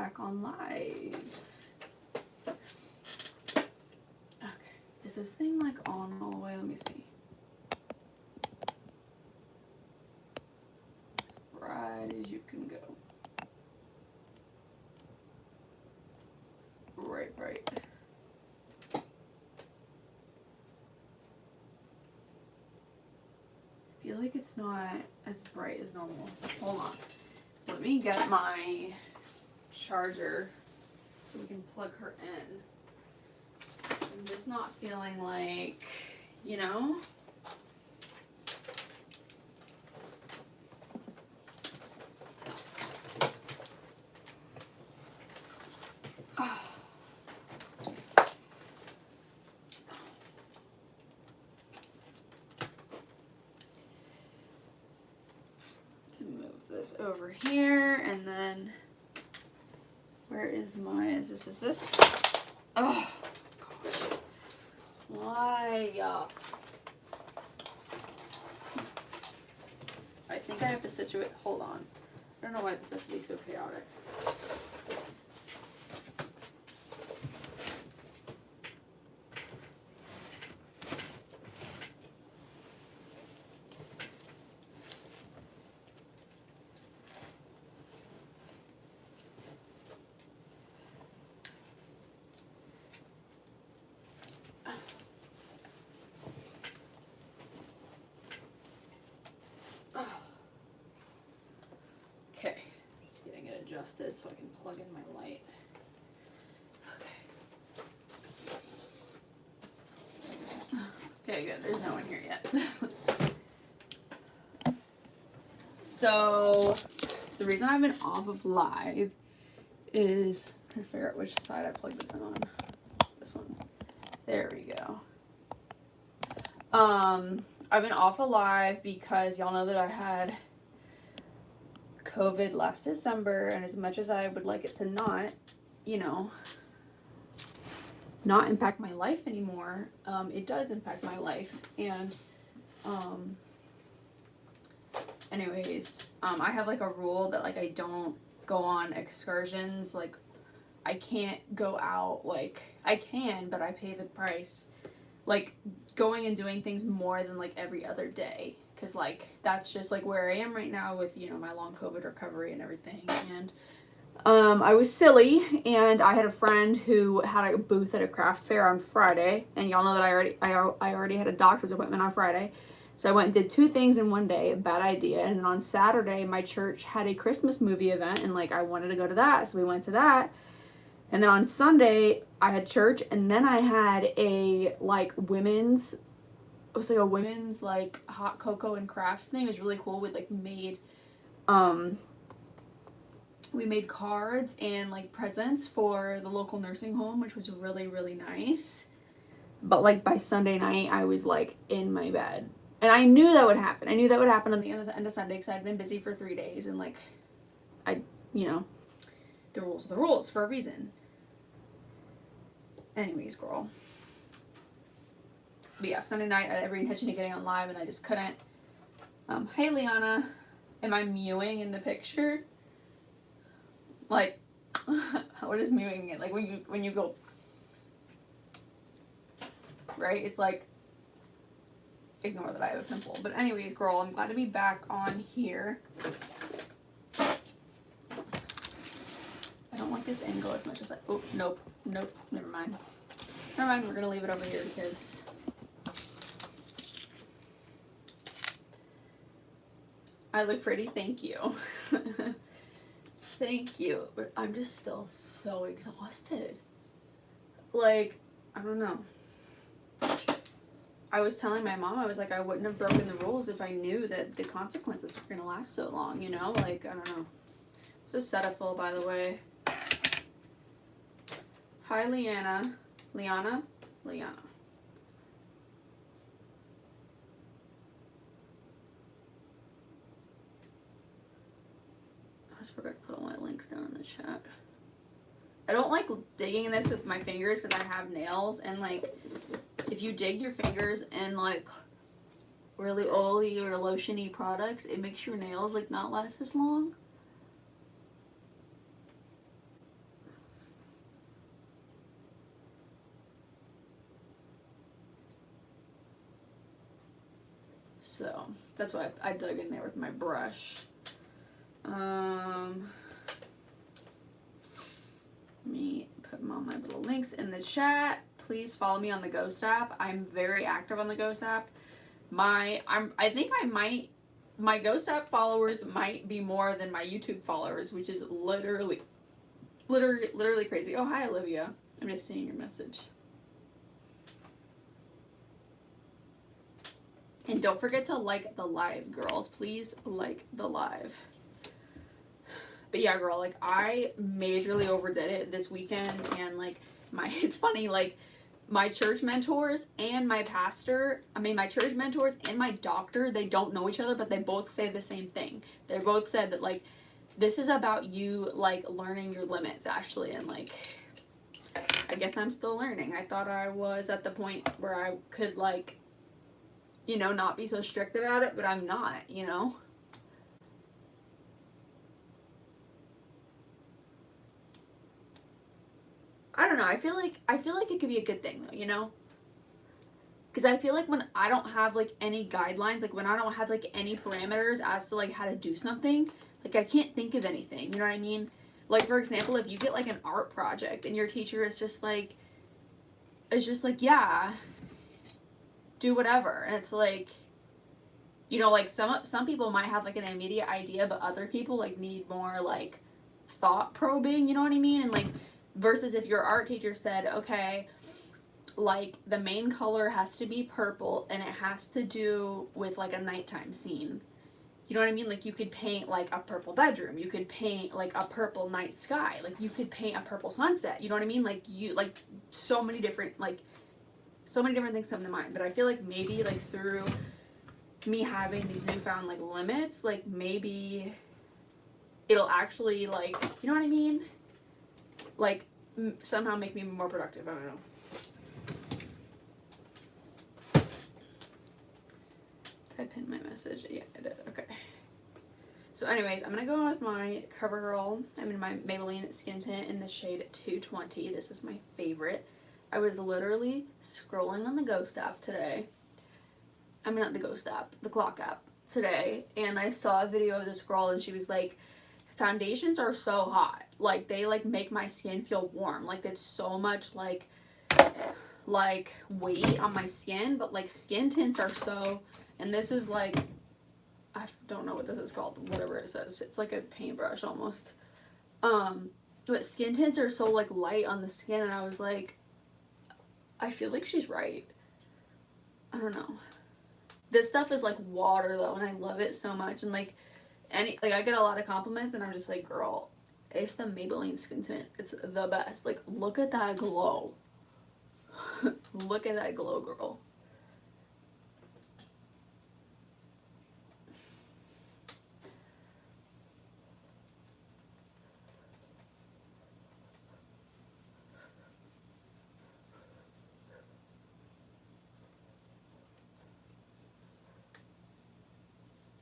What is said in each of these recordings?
back on live. Okay, is this thing like on all the way? Let me see. As bright as you can go. Right. I feel like it's not as bright as normal. Hold on. Let me get my charger so we can plug her in. I'm just not feeling like, you know? Over here, and then where is my, is this? Oh gosh, why? I think I have to situate, hold on, I don't know why this has to be so chaotic. Okay, just getting it adjusted so I can plug in my light. Okay, good. There's no one here yet. So, the reason I've been off of live is I'm trying to figure out which side I plug this in on. This one. There we go. I've been off of live because y'all know that I had COVID last December, and as much as I would like it to not, you know, not impact my life anymore, it does impact my life. And anyways, I have like a rule that like I don't go on excursions. Like I can't go out, like I can, but I pay the price, like going and doing things more than like every other day. Cause like, that's just like where I am right now with, you know, my long COVID recovery and everything. And, I was silly, and I had a friend who had a booth at a craft fair on Friday, and y'all know that I already had a doctor's appointment on Friday. So I went and did 2 things in one day, bad idea. And then on Saturday, my church had a Christmas movie event, and like, I wanted to go to that. So we went to that. And then on Sunday, I had church, and then I had a like women's, it was like a women's like hot cocoa and crafts thing. It was really cool. We like made, we made cards and like presents for the local nursing home, which was really, really nice. But like by Sunday night, I was like in my bed, and I knew that would happen. I knew that would happen on the end of Sunday because I'd been busy for 3 days, and like, you know, the rules are the rules for a reason. Anyways, girl. But yeah, Sunday night I had every intention of getting on live, and I just couldn't. Hey Liana, am I mewing in the picture? Like, what is mewing? Like when you go, right? It's like, ignore that I have a pimple. But anyways, girl, I'm glad to be back on here. I don't like this angle as much as I, oh, nope, never mind. We're gonna leave it over here because I look pretty, thank you. Thank you, but I'm just still so exhausted. Like, I don't know. I was telling my mom, I was like, I wouldn't have broken the rules if I knew that the consequences were gonna last so long, you know? Like, I don't know. This is Cetaphil, by the way. Hi, Liana. Liana? Liana. I just forgot to put all my links down in the chat. I don't like digging in this with my fingers because I have nails, and like, if you dig your fingers in like really oily or lotiony products, it makes your nails like not last as long. So that's why I dug in there with my brush. Let me put all my little links in the chat. Please follow me on the Ghost app. I'm very active on the Ghost app. My Ghost app followers might be more than my YouTube followers, which is literally crazy. Oh, hi, Olivia. I'm just seeing your message. And don't forget to like the live, girls. Please like the live. But yeah, girl, like, I majorly overdid it this weekend, and like, it's funny, like, my church mentors and my church mentors and my doctor, they don't know each other, but they both say the same thing. They both said that, like, this is about you, like, learning your limits, Ashley, and like, I guess I'm still learning. I thought I was at the point where I could, like, you know, not be so strict about it, but I'm not, you know? I don't know. I feel like it could be a good thing though, you know? Because I feel like when I don't have like any guidelines, like when I don't have like any parameters as to like how to do something, like I can't think of anything, you know what I mean? Like, for example, if you get like an art project and your teacher is just like, yeah, do whatever. And it's like, you know, like some people might have like an immediate idea, but other people like need more like thought probing, you know what I mean? And like, versus if your art teacher said, okay, like the main color has to be purple and it has to do with like a nighttime scene. You know what I mean? Like, you could paint like a purple bedroom. You could paint like a purple night sky. Like, you could paint a purple sunset. You know what I mean? Like, so many different things come to mind. But I feel like maybe like through me having these newfound like limits, like maybe it'll actually, like, you know what I mean? Like, somehow make me more productive. I don't know. Did I pin my message? Yeah, I did. Okay. So anyways, I'm going to go with my CoverGirl. I'm in my Maybelline Skin Tint in the shade 220. This is my favorite. I was literally scrolling on the Ghost app today. I mean, not the Ghost app, the Clock app today. And I saw a video of this girl and she was like, foundations are so hot. Like, they like make my skin feel warm. Like, it's so much like weight on my skin, but like skin tints are so, and this is like, I don't know what this is called, whatever it says. It's like a paintbrush almost. But skin tints are so like light on the skin, and I was like, I feel like she's right. I don't know. This stuff is like water though, and I love it so much. And like, I get a lot of compliments, and I'm just like, girl, it's the Maybelline Skin Tint. It's the best. Like, look at that glow. Look at that glow, girl.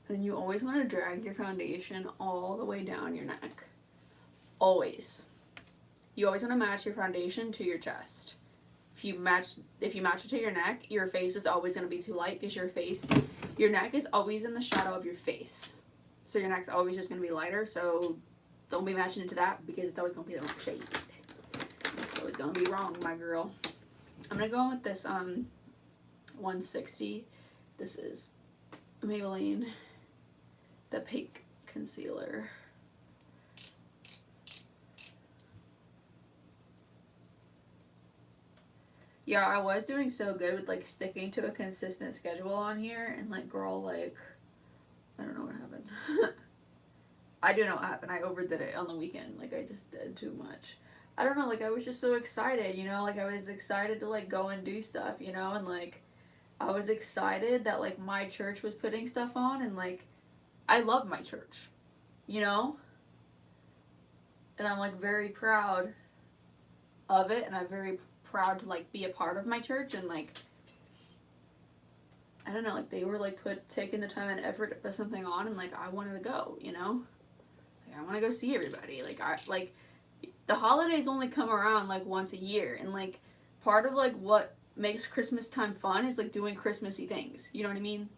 And you always want to drag your foundation all the way down your neck. Always. You always want to match your foundation to your chest. If you match it to your neck, your face is always going to be too light because your neck is always in the shadow of your face. So your neck's always just going to be lighter. So don't be matching it to that because it's always going to be the wrong shade. It's always going to be wrong, my girl. I'm going to go with this 160. This is Maybelline, the pink concealer. Yeah, I was doing so good with like sticking to a consistent schedule on here, and like, girl, like, I don't know what happened. I do know what happened. I overdid it on the weekend. Like, I just did too much. I don't know, like, I was just so excited, you know, like, I was excited to like go and do stuff, you know, and like, I was excited that like my church was putting stuff on, and like, I love my church, you know, and I'm like very proud of it, and I'm very proud to like be a part of my church. And like, I don't know, like, they were like taking the time and effort to put something on, and like, I wanted to go, you know, like, I want to go see everybody. Like, the holidays only come around like once a year, and like, part of like what makes Christmas time fun is like doing Christmassy things, you know what I mean?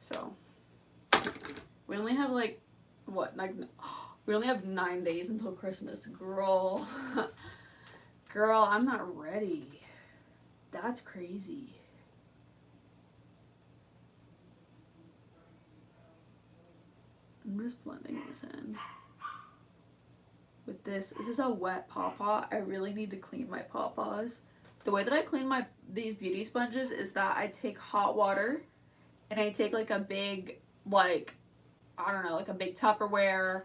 So we only have like what, like we only have 9 days until Christmas. Girl. Girl, I'm not ready. That's crazy. I'm just blending this in. With this is a wet pawpaw. I really need to clean my pawpaws. The way that I clean these beauty sponges is that I take hot water and I take like a big, like, I don't know, like a big Tupperware,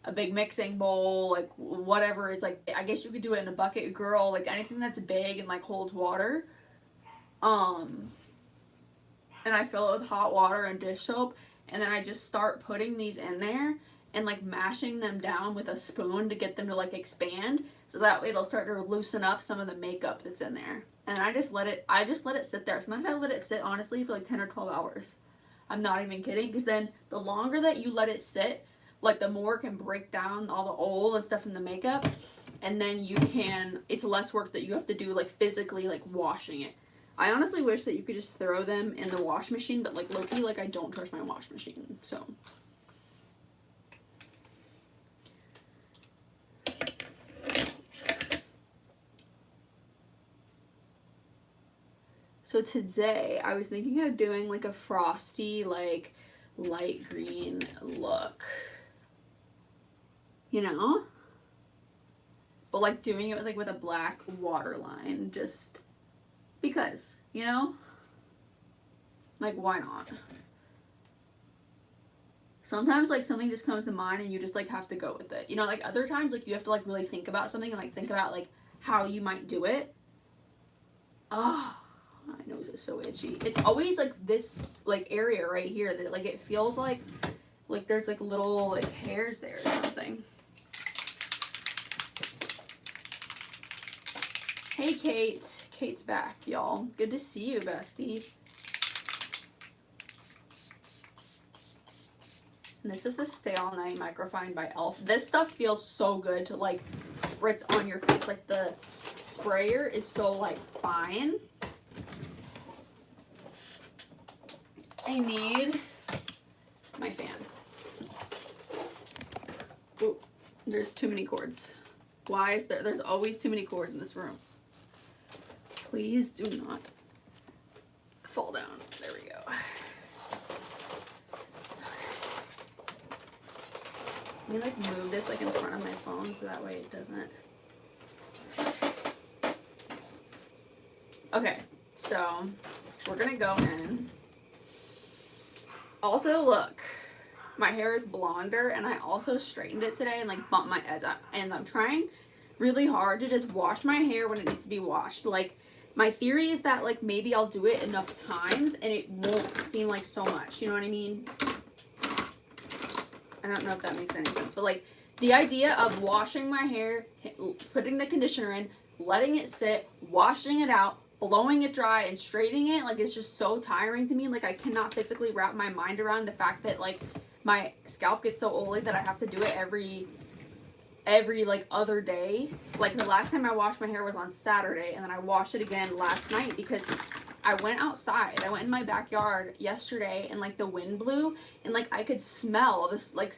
a big mixing bowl, like whatever is like, I guess you could do it in a bucket, girl, like anything that's big and like holds water. And I fill it with hot water and dish soap, and then I just start putting these in there and like mashing them down with a spoon to get them to like expand, so that way it'll start to loosen up some of the makeup that's in there. And I just let it sit there. Sometimes I let it sit honestly for like 10 or 12 hours. I'm not even kidding, because then the longer that you let it sit, like the more it can break down all the oil and stuff in the makeup, and then it's less work that you have to do like physically like washing it. I honestly wish that you could just throw them in the wash machine, but like low-key, like I don't trust my wash machine, so. So today I was thinking of doing like a frosty, like light green look, you know? But like doing it with like with a black waterline, just because, you know? Like, why not? Sometimes like something just comes to mind and you just like have to go with it. You know, like other times like you have to like really think about something and like think about like how you might do it. Ah. My nose is so itchy. It's always like this like area right here that like it feels like there's like little like hairs there or something. Hey Kate. Kate's back, y'all. Good to see you, bestie. And this is the Stay All Night Microfine by e.l.f. This stuff feels so good to like spritz on your face. Like the sprayer is so like fine. I need my fan. Ooh, there's too many cords. Why is there's always too many cords in this room? Please do not fall down. There we go. Let me like move this like in front of my phone so that way it doesn't. Okay, so we're gonna go in. Also, look, my hair is blonder, and I also straightened it today and like bumped my edge up, and I'm trying really hard to just wash my hair when it needs to be washed. Like, my theory is that like maybe I'll do it enough times and it won't seem like so much, you know what I mean? I don't know if that makes any sense, but like the idea of washing my hair, putting the conditioner in, letting it sit, washing it out, blowing it dry and straightening it, like it's just so tiring to me. Like I cannot physically wrap my mind around the fact that like my scalp gets so oily that I have to do it every like other day. Like the last time I washed my hair was on Saturday, and then I washed it again last night because I went outside. I went in my backyard yesterday and like the wind blew and like I could smell this like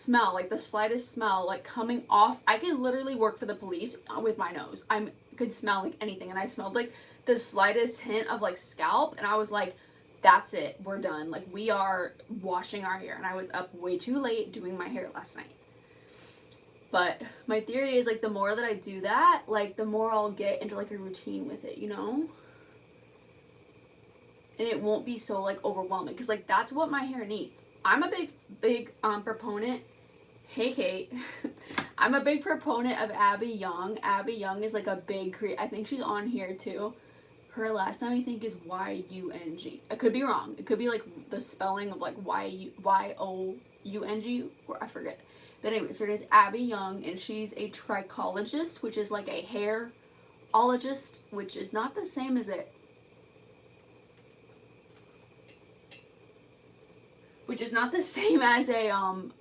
the slightest smell like coming off. I could literally work for the police with my nose. I could smell like anything, and I smelled like the slightest hint of like scalp, and I was like, that's it, we're done. Like we are washing our hair. And I was up way too late doing my hair last night. But my theory is like the more that I do that, like the more I'll get into like a routine with it, you know? And it won't be so like overwhelming, because like that's what my hair needs. I'm a big proponent. Hey Kate. I'm a big proponent of Abby Young. Abby Young is like a big I think she's on here too. Her last name I think is Y-U-N-G. I could be wrong. It could be like the spelling of like Y-O-U-N-G, or I forget. But anyways, her name is Abby Young, and she's a trichologist, which is like a hairologist, which is not the same as a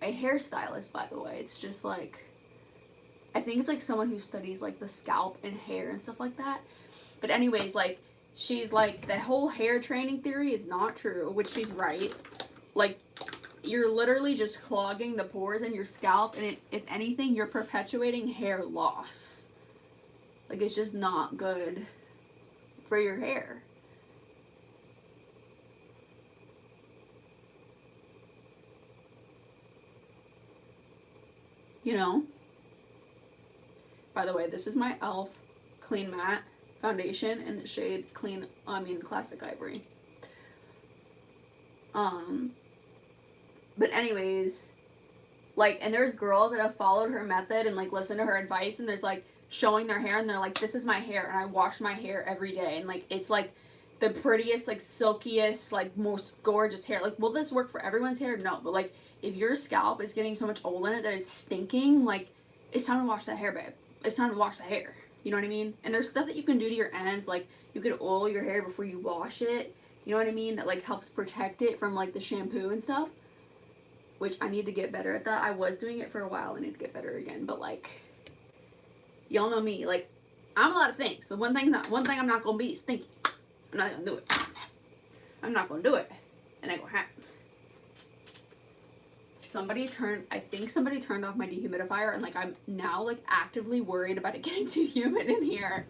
hairstylist, by the way. It's just like, I think it's like someone who studies like the scalp and hair and stuff like that. But anyways, like she's like the whole hair training theory is not true, which she's right. Like you're literally just clogging the pores in your scalp, and if anything, you're perpetuating hair loss. Like, it's just not good for your hair. You know? By the way, this is my e.l.f. Clean Matte foundation in the shade Classic Ivory. But anyways, like, and there's girls that have followed her method and, like, listened to her advice, and there's, like, showing their hair, and they're like, this is my hair, and I wash my hair every day, and, like, it's, like, the prettiest, like, silkiest, like, most gorgeous hair. Like, will this work for everyone's hair? No, but, like, if your scalp is getting so much oil in it that it's stinking, like, it's time to wash that hair, babe. It's time to wash the hair. You know what I mean? And there's stuff that you can do to your ends, like, you can oil your hair before you wash it. You know what I mean? That, like, helps protect it from, like, the shampoo and stuff. Which I need to get better at that. I was doing it for a while. I need to get better again. But, like, y'all know me. Like, I'm a lot of things. So one thing I'm not going to be is stinky. I'm not going to do it. I'm not going to do it. It ain't going to happen. I think somebody turned off my dehumidifier. And, like, I'm now, like, actively worried about it getting too humid in here.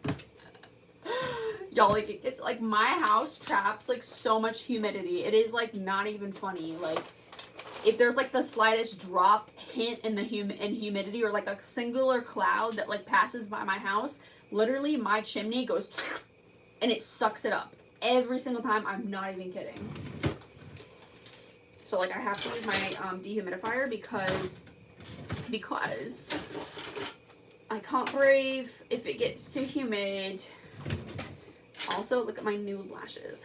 Y'all, like, it's, like, my house traps, like, so much humidity. It is, like, not even funny. Like, if there's, like, the slightest drop hint in the humidity, or, like, a singular cloud that, like, passes by my house, literally my chimney goes and it sucks it up every single time. I'm not even kidding. So, like, I have to use my dehumidifier because I can't breathe if it gets too humid. Also, look at my new lashes.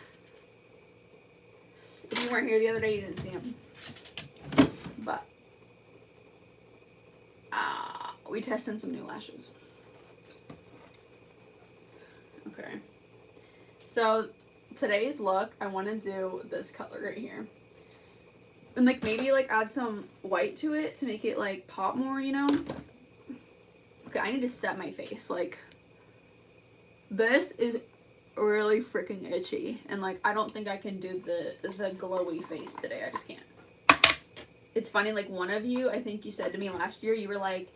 If you weren't here the other day, you didn't see them. But we tested some new lashes. Okay. So today's look, I want to do this color right here. And, like, maybe, like, add some white to it to make it, like, pop more, you know? Okay, I need to set my face. Like, this is really freaking itchy. And, like, I don't think I can do the glowy face today. I just can't. It's funny, like, one of you, I think you said to me last year, you were like,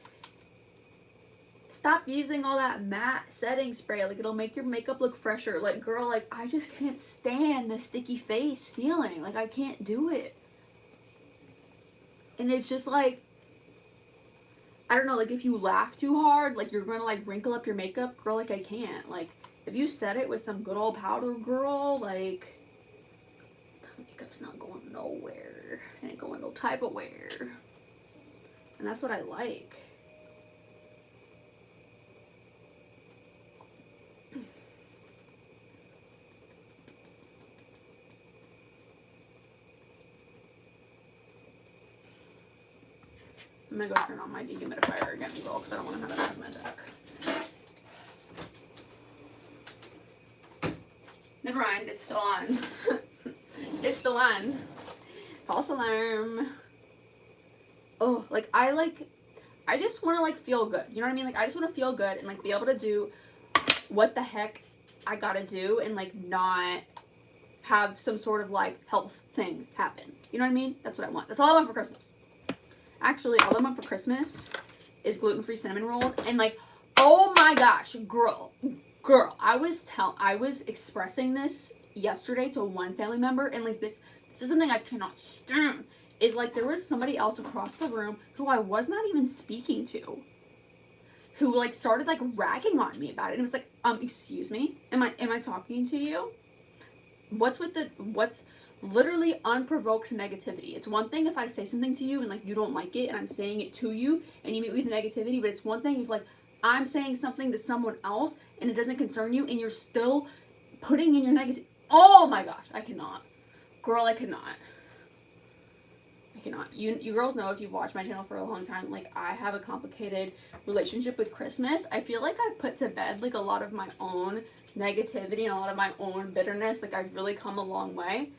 stop using all that matte setting spray. Like, it'll make your makeup look fresher. Like, girl, like, I just can't stand the sticky face feeling. Like, I can't do it. And it's just, like, I don't know, like, if you laugh too hard, like, you're gonna, like, wrinkle up your makeup. Girl, like, I can't. Like, if you set it with some good old powder, girl, like, that makeup's not going nowhere. It ain't going no type of where. And that's what I like. I'm gonna go turn on my dehumidifier again, girl, because I don't want to have an asthma attack. Never mind, it's still on. It's still on. False alarm. Oh, like, I just want to, like, feel good. You know what I mean? Like, I just want to feel good and, like, be able to do what the heck I gotta do and, like, not have some sort of, like, health thing happen. You know what I mean? That's what I want. That's all I want for Christmas. Actually, all I want for Christmas is gluten-free cinnamon rolls. And, like, oh my gosh, girl, I was expressing this yesterday to one family member, and, like, this is something I cannot stand. Is, like, there was somebody else across the room who I was not even speaking to, who, like, started, like, ragging on me about it. And it was like, excuse me, am I talking to you? What's literally unprovoked negativity? It's one thing if I say something to you and, like, you don't like it and I'm saying it to you and you meet with negativity, but it's one thing if, like, I'm saying something to someone else and it doesn't concern you and you're still putting in your negative. Oh my gosh, I cannot. Girl, I cannot. You girls know, if you've watched my channel for a long time, like, I have a complicated relationship with Christmas. I feel like I've put to bed, like, a lot of my own negativity and a lot of my own bitterness. Like, I've really come a long way.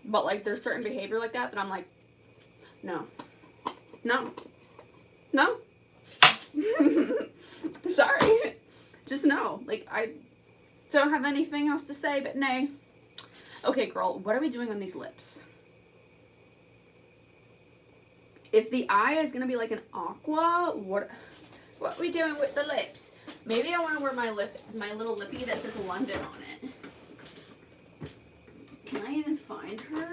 But, like, there's certain behavior like that I'm like, no. Sorry. Just no. Like, I don't have anything else to say but nay. Okay, girl, what are we doing on these lips? If the eye is gonna be like an aqua, what are we doing with the lips? Maybe I want to wear my little lippy that says London on it. Can I even find her?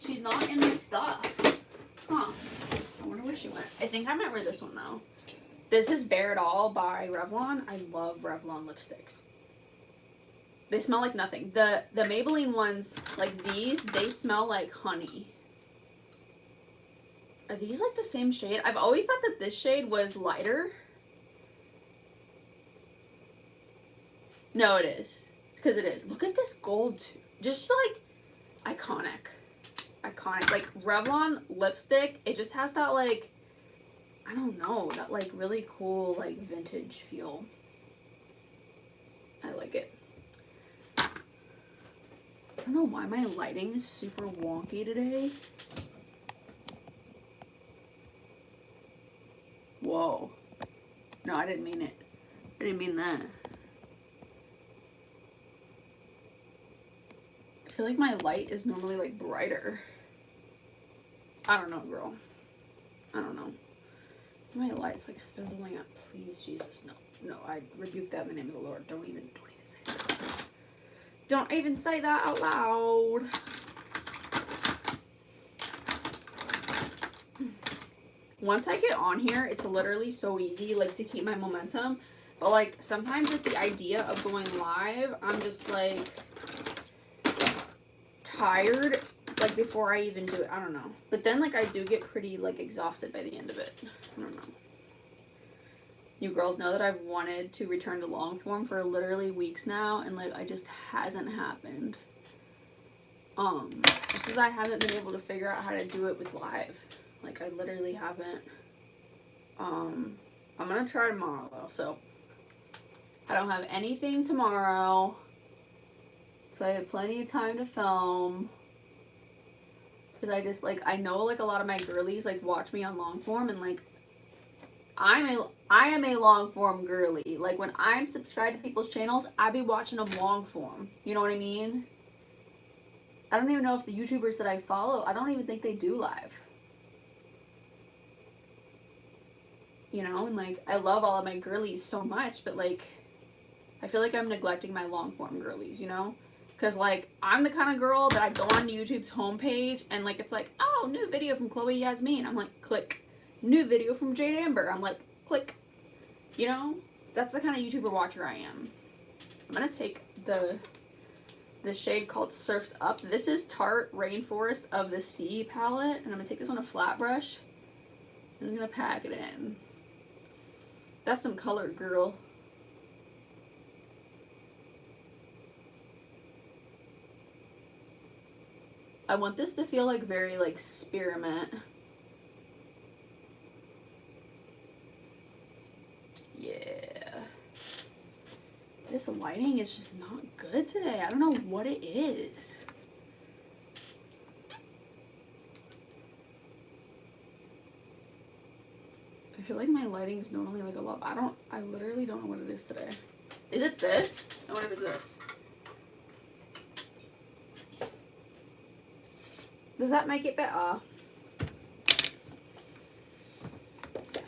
She's not in my stuff. Huh. I wonder where she went. I think I might wear this one though. This is Bare It All by Revlon. I love Revlon lipsticks. They smell like nothing. The Maybelline ones, like these, they smell like honey. Are these like the same shade? I've always thought that this shade was lighter. No, it is. It's because it is. Look at this gold too. Just like iconic. Iconic. Like Revlon lipstick, it just has that like, I don't know, that like really cool like vintage feel. I like it. I don't know why my lighting is super wonky today. Whoa. No, I didn't mean it. I didn't mean that. I feel like my light is normally like brighter. I don't know, girl. I don't know. My light's like fizzling up. Please, Jesus, no. No, I rebuke that in the name of the Lord. Don't even say that. Don't even say that out loud. Once I get on here, it's literally so easy, like, to keep my momentum. But, like, sometimes with the idea of going live, I'm just, like, tired, like, before I even do it. I don't know. But then, like, I do get pretty, like, exhausted by the end of it. I don't know. You girls know that I've wanted to return to long form for literally weeks now, and, like, it just hasn't happened. Just as I haven't been able to figure out how to do it with live. Like, I literally haven't. I'm gonna try tomorrow, though, so. I don't have anything tomorrow. So I have plenty of time to film. Because I just, like, I know, like, a lot of my girlies, like, watch me on long form, and, like, I am a long form girly. Like, when I'm subscribed to people's channels, I be watching them long form. You know what I mean? I don't even know if the YouTubers that I follow, I don't even think they do live. You know, and like, I love all of my girlies so much, but like, I feel like I'm neglecting my long form girlies, you know? Because like, I'm the kind of girl that I go on YouTube's homepage and like, it's like, oh, new video from Chloe Yasmin. I'm like, click. New video from Jade Amber. I'm like, click. You know? That's the kind of YouTuber watcher I am. I'm going to take the shade called Surf's Up. This is Tarte Rainforest of the Sea palette. And I'm going to take this on a flat brush. And I'm going to pack it in. That's some color, girl. I want this to feel like very like spearmint. Yeah. This lighting is just not good today. I don't know what it is. I feel like my lighting is normally like a lot. I literally don't know what it is today. Is it this? I wonder if it's this. Does that make it better?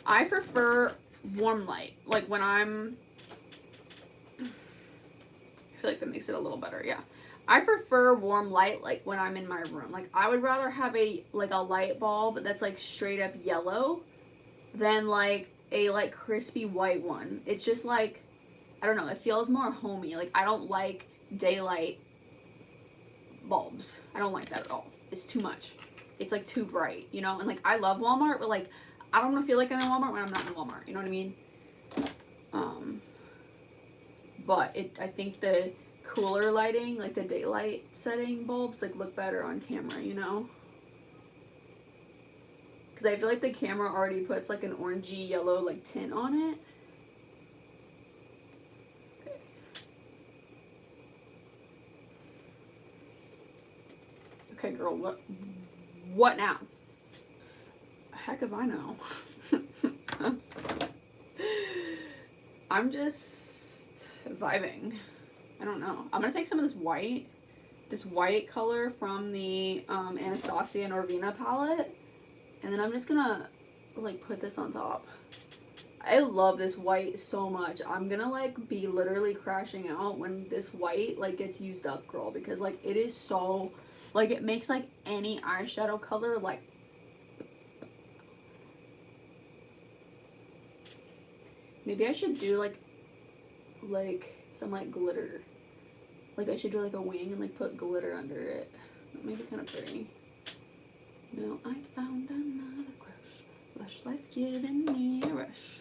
I prefer warm light. Like when I feel like that makes it a little better, yeah. I prefer warm light like when I'm in my room. Like I would rather have a light bulb that's like straight up yellow than like a like crispy white one. It's just like, I don't know, it feels more homey. Like I don't like daylight bulbs. I don't like that at all. It's too much. It's like too bright, you know? And like I love Walmart, but like I don't want to feel like I'm in Walmart when I'm not in Walmart. You know what I mean? But I think the cooler lighting, like the daylight setting bulbs, like look better on camera, you know? Because I feel like the camera already puts like an orangey yellow like tint on it. Okay. Okay, girl, what now? Heck if I know. I'm just vibing. I don't know. I'm gonna take some of this white this white color from the Anastasia and Orvina palette. And then I'm just gonna like put this on top. I love this white so much. I'm gonna like be literally crashing out when this white like gets used up, girl, because like it is so, like it makes like any eyeshadow color like, maybe I should do like some like glitter. Like I should do like a wing and like put glitter under it. That might be kind of pretty. No, I found another crush. Lush life giving me a rush.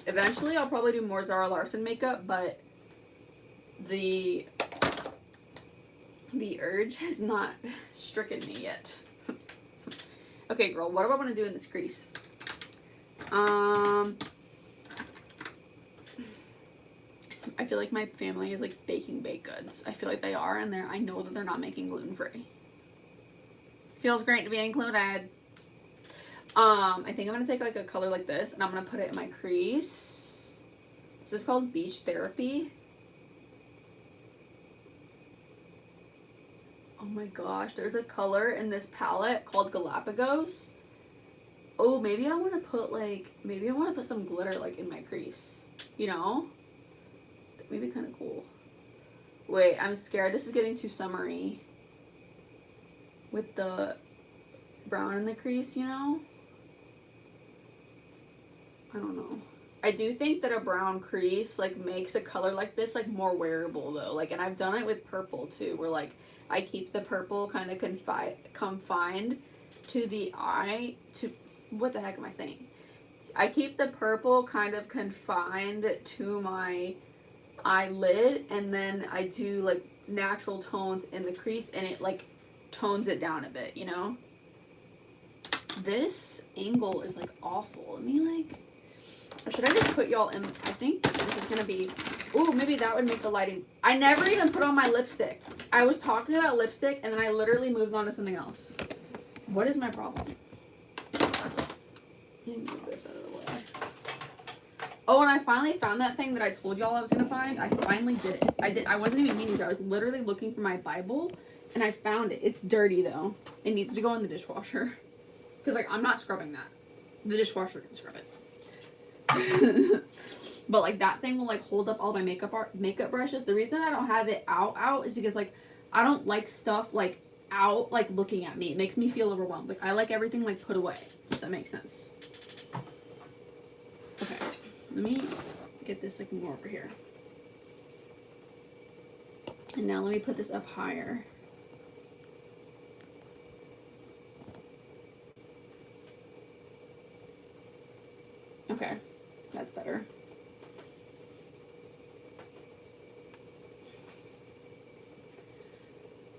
Eventually I'll probably do more Zara Larsson makeup, but the urge has not stricken me yet. Okay, girl, what do I want to do in this crease? I feel like my family is like baking baked goods. I feel like they are, and I know that they're not making gluten-free. Feels great to be included. I think I'm gonna take like a color like this and I'm gonna put it in my crease. This is called Beach Therapy. Oh my gosh, there's a color in this palette called Galapagos. Oh, maybe I want to put like, maybe I want to put some glitter like in my crease, you know? That may be kind of cool. Wait, I'm scared this is getting too summery with the brown in the crease, you know? I don't know. I do think that a brown crease like makes a color like this like more wearable though. Like, and I've done it with purple too, where like I keep the purple kind of confined to the eye, to, what the heck am I saying? I keep the purple kind of confined to my eyelid, and then I do like natural tones in the crease, and it like tones it down a bit, you know? This angle is like awful. Let me like, or should I just put y'all in? I think this is gonna be, ooh, maybe that would make the lighting. I never even put on my lipstick. I was talking about lipstick and then I literally moved on to something else. What is my problem? Let me move this out of the way. Oh, and I finally found that thing that I told y'all I was gonna find. I finally did it. I wasn't even meaning to. I was literally looking for my Bible and I found it. It's dirty though. It needs to go in the dishwasher. Because like I'm not scrubbing that. The dishwasher can scrub it. But like that thing will like hold up all my makeup brushes. The reason I don't have it out is because like I don't like stuff like out like looking at me. It makes me feel overwhelmed. Like I like everything like put away, if that makes sense. Okay, let me get this like more over here. And now let me put this up higher. Okay, that's better.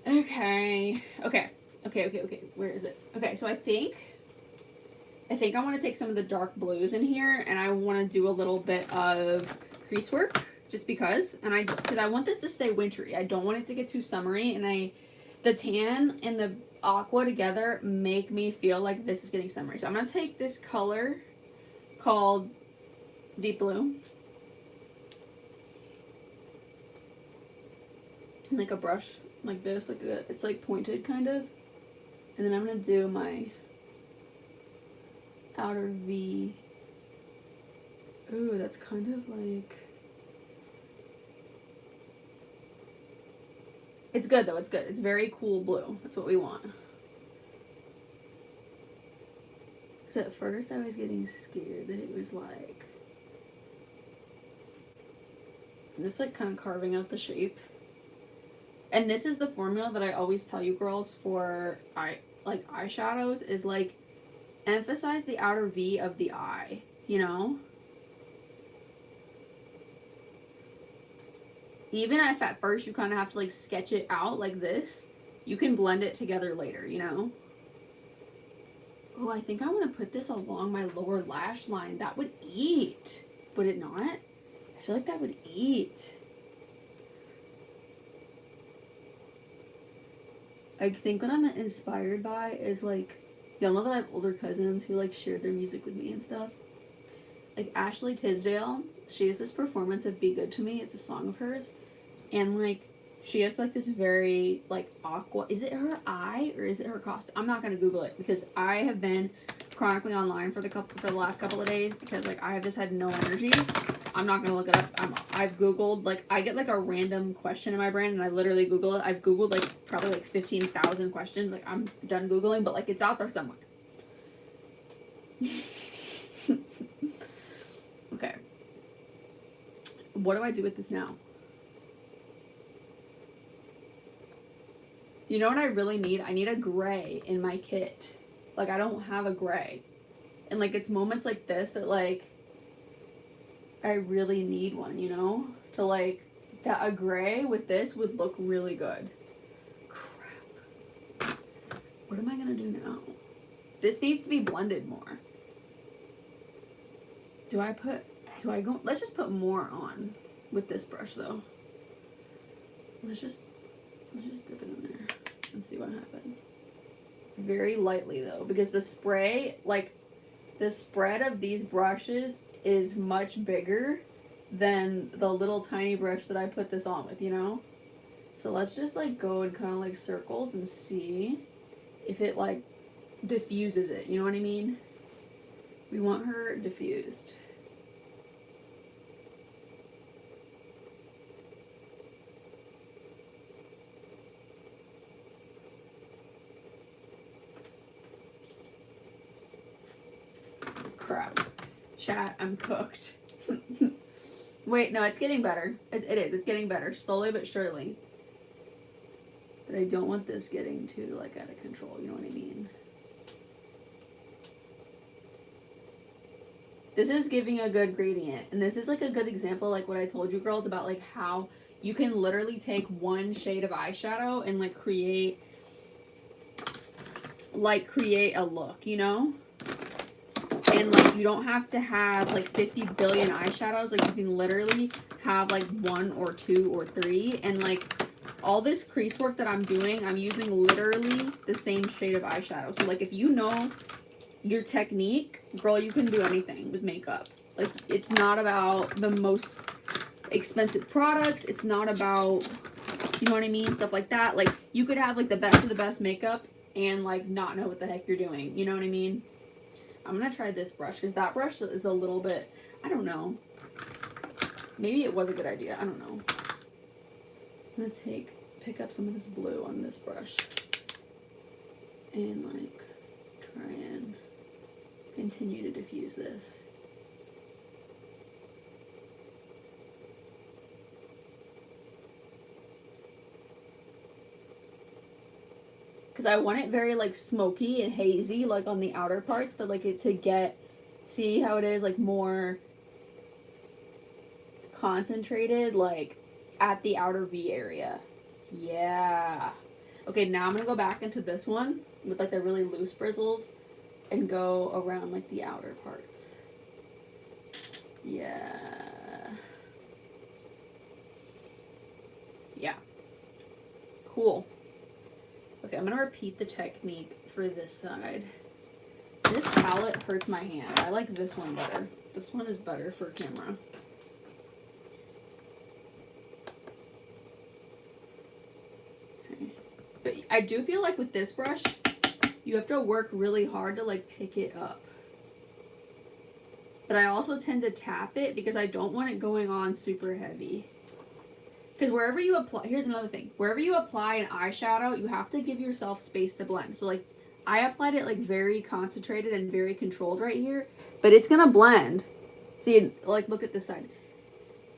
Okay. Where is it? Okay, so I think I want to take some of the dark blues in here, and I want to do a little bit of crease work, just because. And because I want this to stay wintry. I don't want it to get too summery, and the tan and the aqua together make me feel like this is getting summery. So I'm gonna take this color called Deep Blue, and like a brush like this, like it's like pointed kind of, and then I'm gonna do my outer V. Ooh, that's kind of like, it's good though. It's good. It's very cool blue. That's what we want. Because at first I was getting scared that it was like, I'm just like kind of carving out the shape. And this is the formula that I always tell you girls for eyeshadows, is like emphasize the outer V of the eye, you know? Even if at first you kind of have to like sketch it out like this, you can blend it together later, you know? Oh, I think I want to put this along my lower lash line. That would eat. Would it not? I feel like that would eat. I think what I'm inspired by is like, y'all know that I have older cousins who like shared their music with me and stuff. Like Ashley Tisdale, she has this performance of Be Good to Me. It's a song of hers. And like She has like this very like aqua. Is it her eye or is it her costume? I'm not gonna Google it because I have been chronically online for the last couple of days because like I have just had no energy. I'm not gonna look it up. I've Googled, like, I get like a random question in my brain and I literally Google it. I've Googled like probably like 15,000 questions. Like I'm done Googling, but like it's out there somewhere. Okay. What do I do with this now? You know what I really need? I need a gray in my kit. Like, I don't have a gray. And, like, it's moments like this that, like, I really need one, you know? To, like, that a gray with this would look really good. Crap. What am I gonna do now? This needs to be blended more. Let's just put more on with this brush, though. Let's just dip it in there and see what happens. Very lightly though, because the spray, like the spread of these brushes is much bigger than the little tiny brush that I put this on with, you know? So let's just like go in kind of like circles and see if it like diffuses it, you know what I mean? We want her diffused. Crap. Chat, I'm cooked. Wait, no, it's getting better. It is. It's getting better. Slowly but surely. But I don't want this getting too, like, out of control. You know what I mean? This is giving a good gradient. And this is, like, a good example, like what I told you girls about, like, how you can literally take one shade of eyeshadow and, like, create a look, you know? And, like, you don't have to have, like, 50 billion eyeshadows. Like, you can literally have, like, 1 or 2 or 3. And, like, all this crease work that I'm doing, I'm using literally the same shade of eyeshadow. So, like, if you know your technique, girl, you can do anything with makeup. Like, it's not about the most expensive products. It's not about, you know what I mean? Stuff like that. Like, you could have, like, the best of the best makeup and, like, not know what the heck you're doing. You know what I mean? I'm going to try this brush because that brush is a little bit, I don't know. Maybe it was a good idea. I don't know. I'm going to pick up some of this blue on this brush and like try and continue to diffuse this. Because I want it very, like, smoky and hazy, like, on the outer parts, but, like, see how it is, like, more concentrated, like, at the outer V area. Yeah. Okay, now I'm going to go back into this one with, like, the really loose bristles and go around, like, the outer parts. Yeah. Yeah. Cool. Okay, I'm going to repeat the technique for this side. This palette hurts my hand. I like this one better. This one is better for camera. Okay. But I do feel like with this brush, you have to work really hard to, like, pick it up. But I also tend to tap it because I don't want it going on super heavy. Because wherever you apply, here's another thing. Wherever you apply an eyeshadow, you have to give yourself space to blend. So, like, I applied it, like, very concentrated and very controlled right here. But it's going to blend. See, like, look at this side.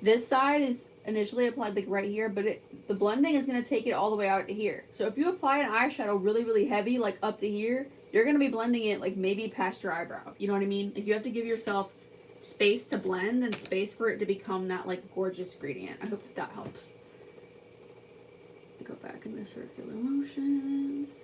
This side is initially applied, like, right here. But the blending is going to take it all the way out to here. So, if you apply an eyeshadow really, really heavy, like, up to here, you're going to be blending it, like, maybe past your eyebrow. You know what I mean? Like, you have to give yourself space to blend and space for it to become that, like, gorgeous gradient. I hope that helps. Go back into circular motions.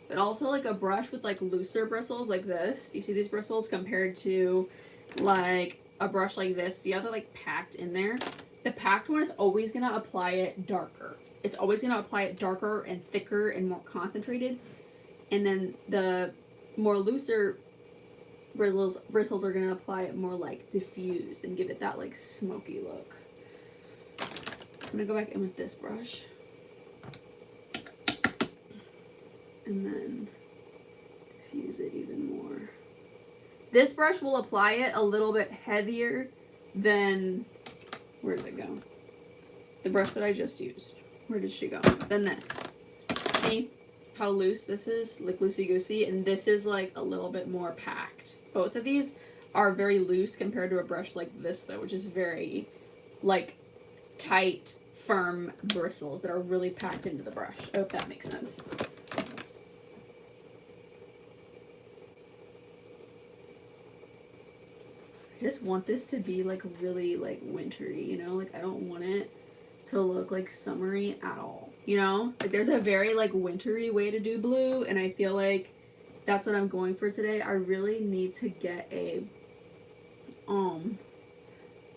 But also, like, a brush with, like, looser bristles like this. You see these bristles compared to, like, a brush like this. See how they're, like, packed in there? the packed one is always going to apply it darker. It's always going to apply it darker and thicker and more concentrated. And then the more looser bristles are going to apply it more like diffused and give it that like smoky look. I'm going to go back in with this brush. And then diffuse it even more. This brush will apply it a little bit heavier than, where did it go? The brush that I just used. Where did she go? Than this. See how loose this is? Like loosey-goosey. And this is like a little bit more packed. Both of these are very loose compared to a brush like this though, which is very like tight, firm bristles that are really packed into the brush. I hope that makes sense. I just want this to be like really like wintry, you know, like I don't want it to look like summery at all, you know, like there's a very like wintry way to do blue, and I feel like that's what I'm going for today. I really need to get a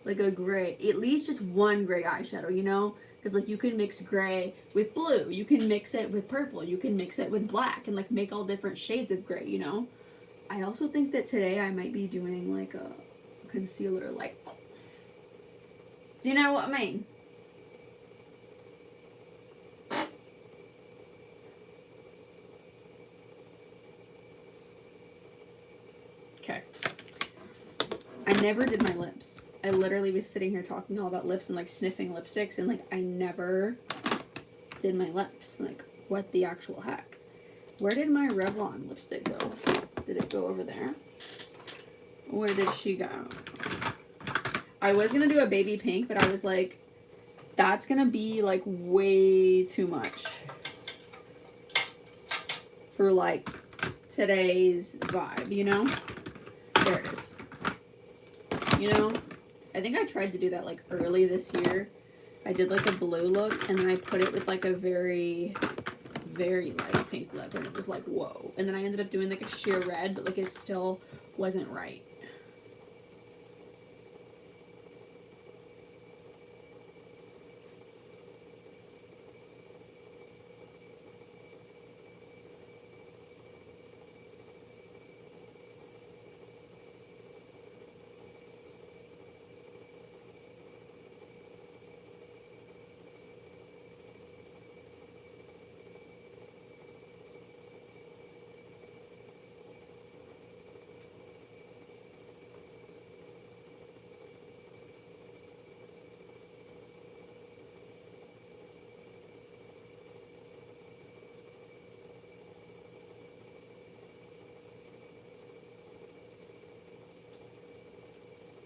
like a gray, at least just one gray eyeshadow, you know, because like you can mix gray with blue, you can mix it with purple, you can mix it with black, and like make all different shades of gray, you know. I also think that today I might be doing like a concealer, like, do you know what I mean? Okay. I never did my lips. I literally was sitting here talking all about lips and like sniffing lipsticks, and like I never did my lips. Like, what the actual heck? Where did my Revlon lipstick go? Did it go over there? Where did she go? I was gonna do a baby pink, but I was like, that's gonna be like way too much for like today's vibe, you know? There it is. You know, I think I tried to do that like early this year. I did like a blue look, and then I put it with like a very, very light pink lip, and it was like, whoa. And then I ended up doing like a sheer red, but like it still wasn't right.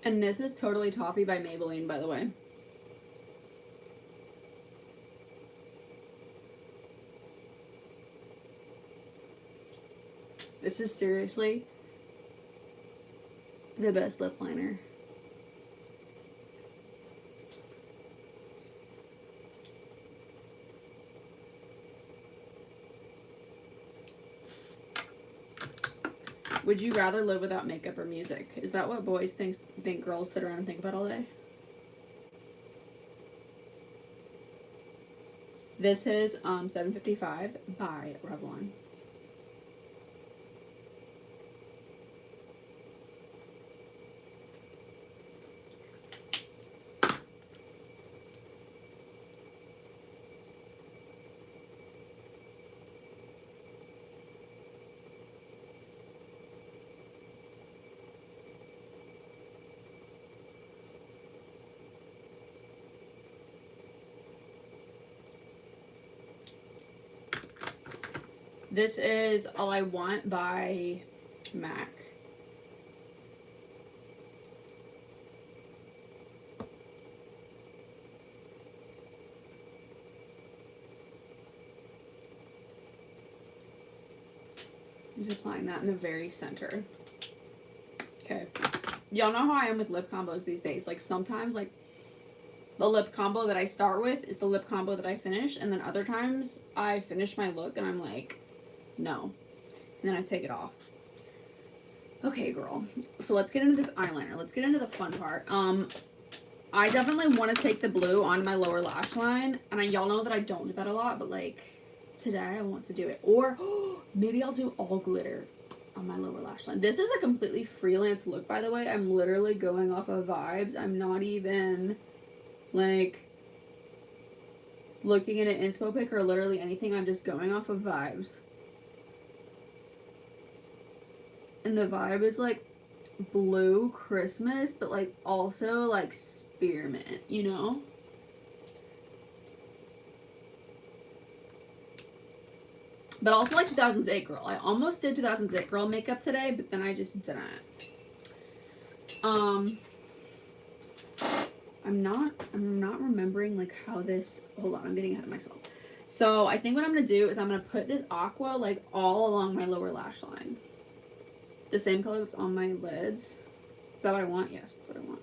And this is Totally Toffee by Maybelline, by the way. This is seriously the best lip liner. Would you rather live without makeup or music? Is that what boys think girls sit around and think about all day? This is $7.55 by Revlon. This is All I Want by MAC. He's applying that in the very center. Okay. Y'all know how I am with lip combos these days. Like sometimes like the lip combo that I start with is the lip combo that I finish, and then other times I finish my look and I'm like, no. And then I take it off. Okay, girl. So let's get into this eyeliner. Let's get into the fun part. I definitely want to take the blue on my lower lash line, and y'all know that I don't do that a lot, but like today I want to do it. Or maybe I'll do all glitter on my lower lash line. This is a completely freelance look, by the way. I'm literally going off of vibes. I'm not even like looking at an inspo pic or literally anything. I'm just going off of vibes. And the vibe is like blue Christmas, but like also like spearmint, you know? But also like 2000s It Girl. I almost did 2000s It Girl makeup today, but then I just didn't. I'm not remembering like how this, hold on, I'm getting ahead of myself. So I think what I'm gonna do is I'm gonna put this aqua like all along my lower lash line. The same color that's on my lids. Is that what I want? Yes, that's what I want.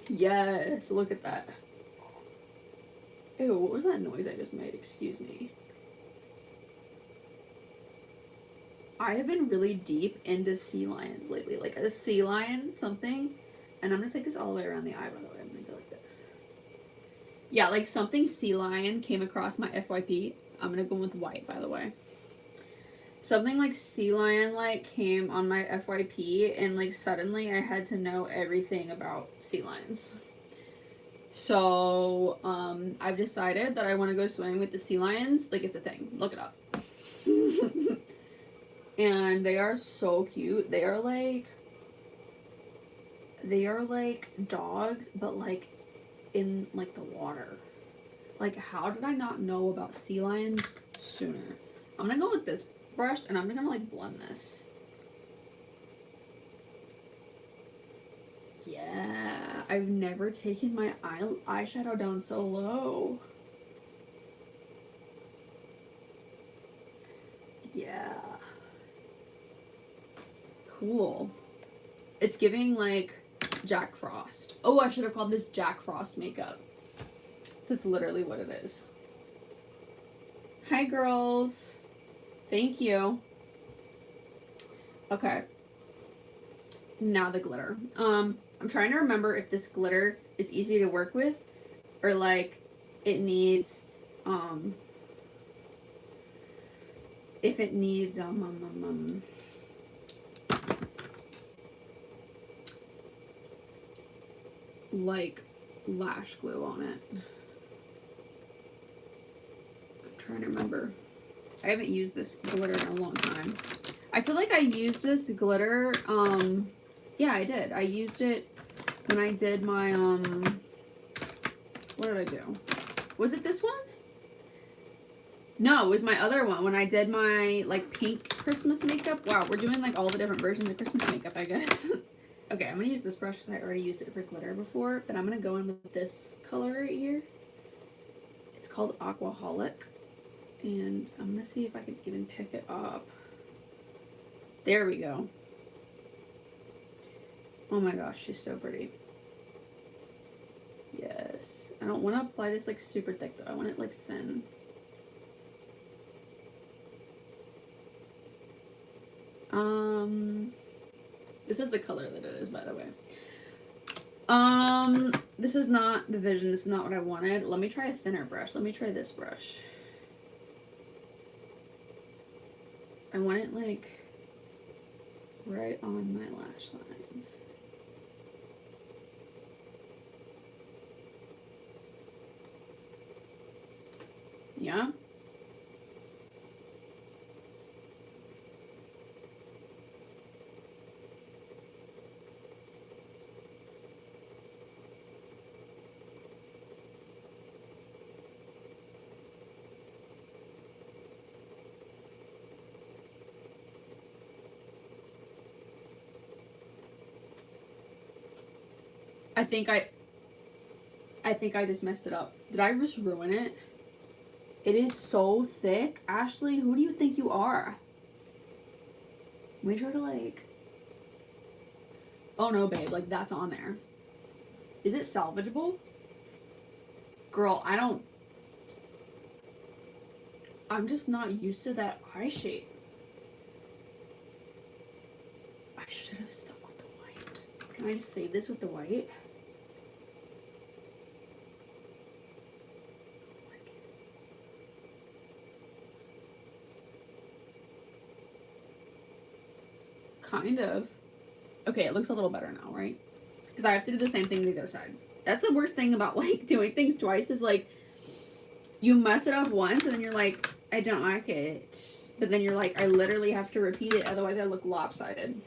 Yes, look at that. Ew, what was that noise I just made? Excuse me. I have been really deep into sea lions lately. Like a sea lion something. And I'm gonna take this all the way around the eye, by the way. I'm gonna go like this. Yeah, like something sea lion came across my FYP. I'm gonna go with white, by the way. Something like sea lion like came on my FYP, and like suddenly I had to know everything about sea lions. So I've decided that I want to go swimming with the sea lions. Like, it's a thing. Look it up. And they are so cute. They are like dogs, but like in like the water. Like, how did I not know about sea lions sooner? I'm gonna go with this brush, and I'm gonna like blend this. Yeah, I've never taken my eyeshadow down so low. Yeah. Cool. It's giving like Jack Frost. Oh, I should have called this Jack Frost makeup. That's literally what it is. Hi, girls. Thank you. Okay. Now the glitter. I'm trying to remember if this glitter is easy to work with or like it needs if it needs like lash glue on it. I'm trying to remember. I haven't used this glitter in a long time. I feel like I used this glitter, yeah, I did. I used it when I did my, what did I do? Was it this one? No, it was my other one when I did my, like, pink Christmas makeup. Wow, we're doing, like, all the different versions of Christmas makeup, I guess. Okay, I'm gonna use this brush because I already used it for glitter before, but I'm gonna go in with this color right here. It's called Aquaholic, and I'm gonna see if I can even pick it up. There we go. Oh my gosh, she's so pretty. Yes. I don't want to apply this like super thick though. I want it like thin. This is the color that it is, by the way. This is not the vision. This is not what I wanted. Let me try a thinner brush. Let me try this brush. I want it like right on my lash line. Yeah? I think I just messed it up. Did I just ruin it? It is so thick. Ashley, who do you think you are? Let me try to like... Oh no, babe, like that's on there. Is it salvageable? Girl, I don't... I'm just not used to that eye shape. I should have stuck with the white. Can I just save this with the white? Kind of. Okay, it looks a little better now, right? Because I have to do the same thing to the other side. That's the worst thing about like doing things twice is like you mess it up once and then you're like, I don't like it. But then you're like, I literally have to repeat it, otherwise I look lopsided.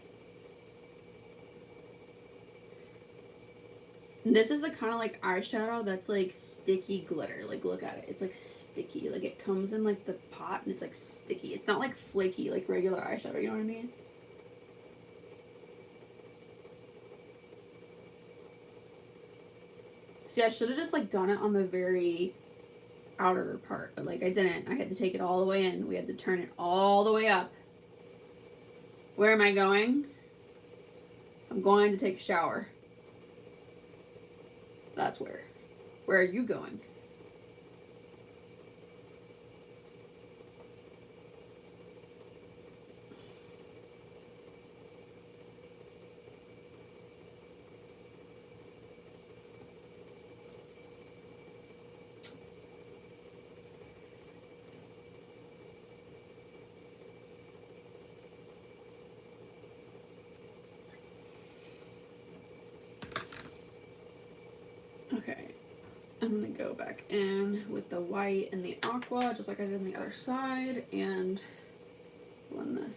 And this is the kind of like eyeshadow that's like sticky glitter. Like look at it. It's like sticky. Like it comes in like the pot and it's like sticky. It's not like flaky like regular eyeshadow, you know what I mean? See, I should have just like done it on the very outer part, but like I didn't. I had to take it all the way in. We had to turn it all the way up. Where am I going? I'm going to take a shower. That's where. Where are you going? Okay, I'm gonna go back in with the white and the aqua, just like I did on the other side, and blend this.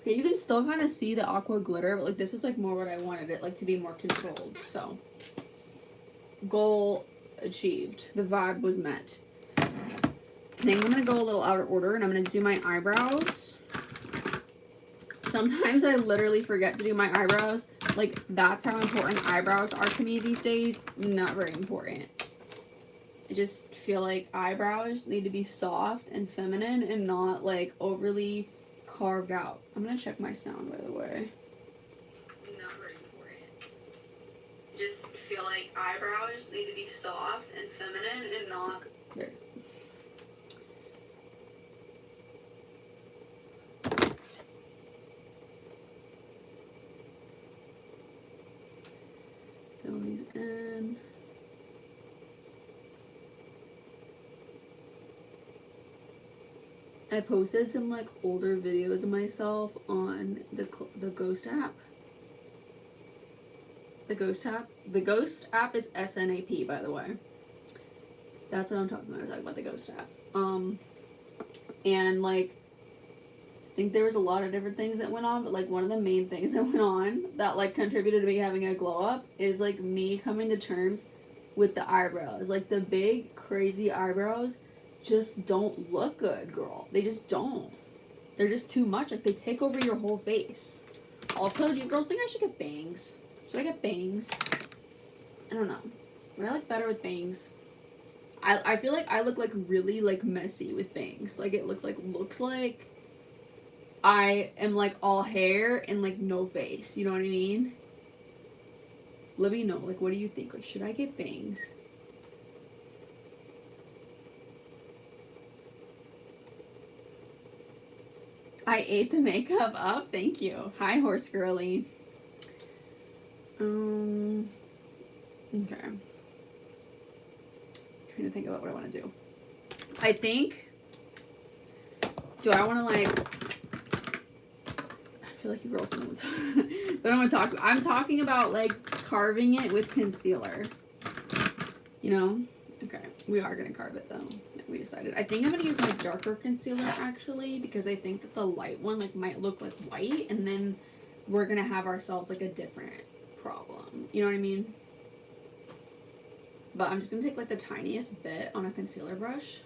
Okay, you can still kind of see the aqua glitter, but like this is like more what I wanted it like to be more controlled. So, goal achieved. The vibe was met. I think I'm gonna go a little out of order and I'm gonna do my eyebrows. Sometimes I literally forget to do my eyebrows. Like that's how important eyebrows are to me these days. Not very important. I just feel like eyebrows need to be soft and feminine and not like overly carved out. I'm gonna check my sound by the way. Not very important. I just feel like eyebrows need to be soft and feminine and not there. Fill these in. I posted some like older videos of myself on the Ghost app. The Ghost app. The Ghost app is SNAP, by the way. That's what I'm talking about. I'm talking about the Ghost app. And like, I think there was a lot of different things that went on, but like one of the main things that went on that like contributed to me having a glow up is like me coming to terms with the eyebrows. Like the big crazy eyebrows just don't look good, girl. They just don't. They're just too much. Like they take over your whole face. Also, do you girls think I should get bangs? Should I get bangs? I don't know. Would I look better with bangs? I feel like I look like really like messy with bangs. Like it looks like I am like all hair and like no face. You know what I mean? Let me know. Like what do you think? Like should I get bangs? I ate the makeup up. Thank you. Hi, horse girly. Okay. Trying to think about what I want to do. I think. Do I want to like? I feel like you girls don't want to. But I'm talking about like carving it with concealer. You know? Okay. We are gonna carve it though. We decided. I think I'm gonna use my darker concealer actually because I think that the light one like might look like white and then we're gonna have ourselves like a different problem. You know what I mean? But I'm just gonna take like the tiniest bit on a concealer brush.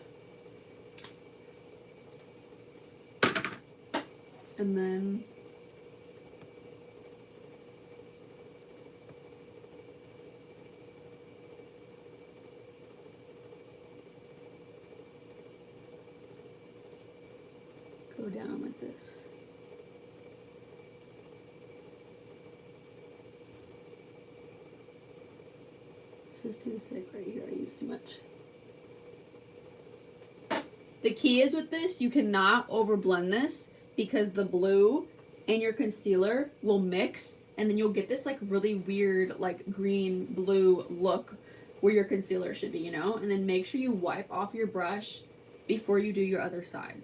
And then go go down like this. This is too thick right here. I used too much. The key is with this, you cannot overblend this because the blue and your concealer will mix and then you'll get this like really weird like green blue look where your concealer should be, you know? And then make sure you wipe off your brush before you do your other side.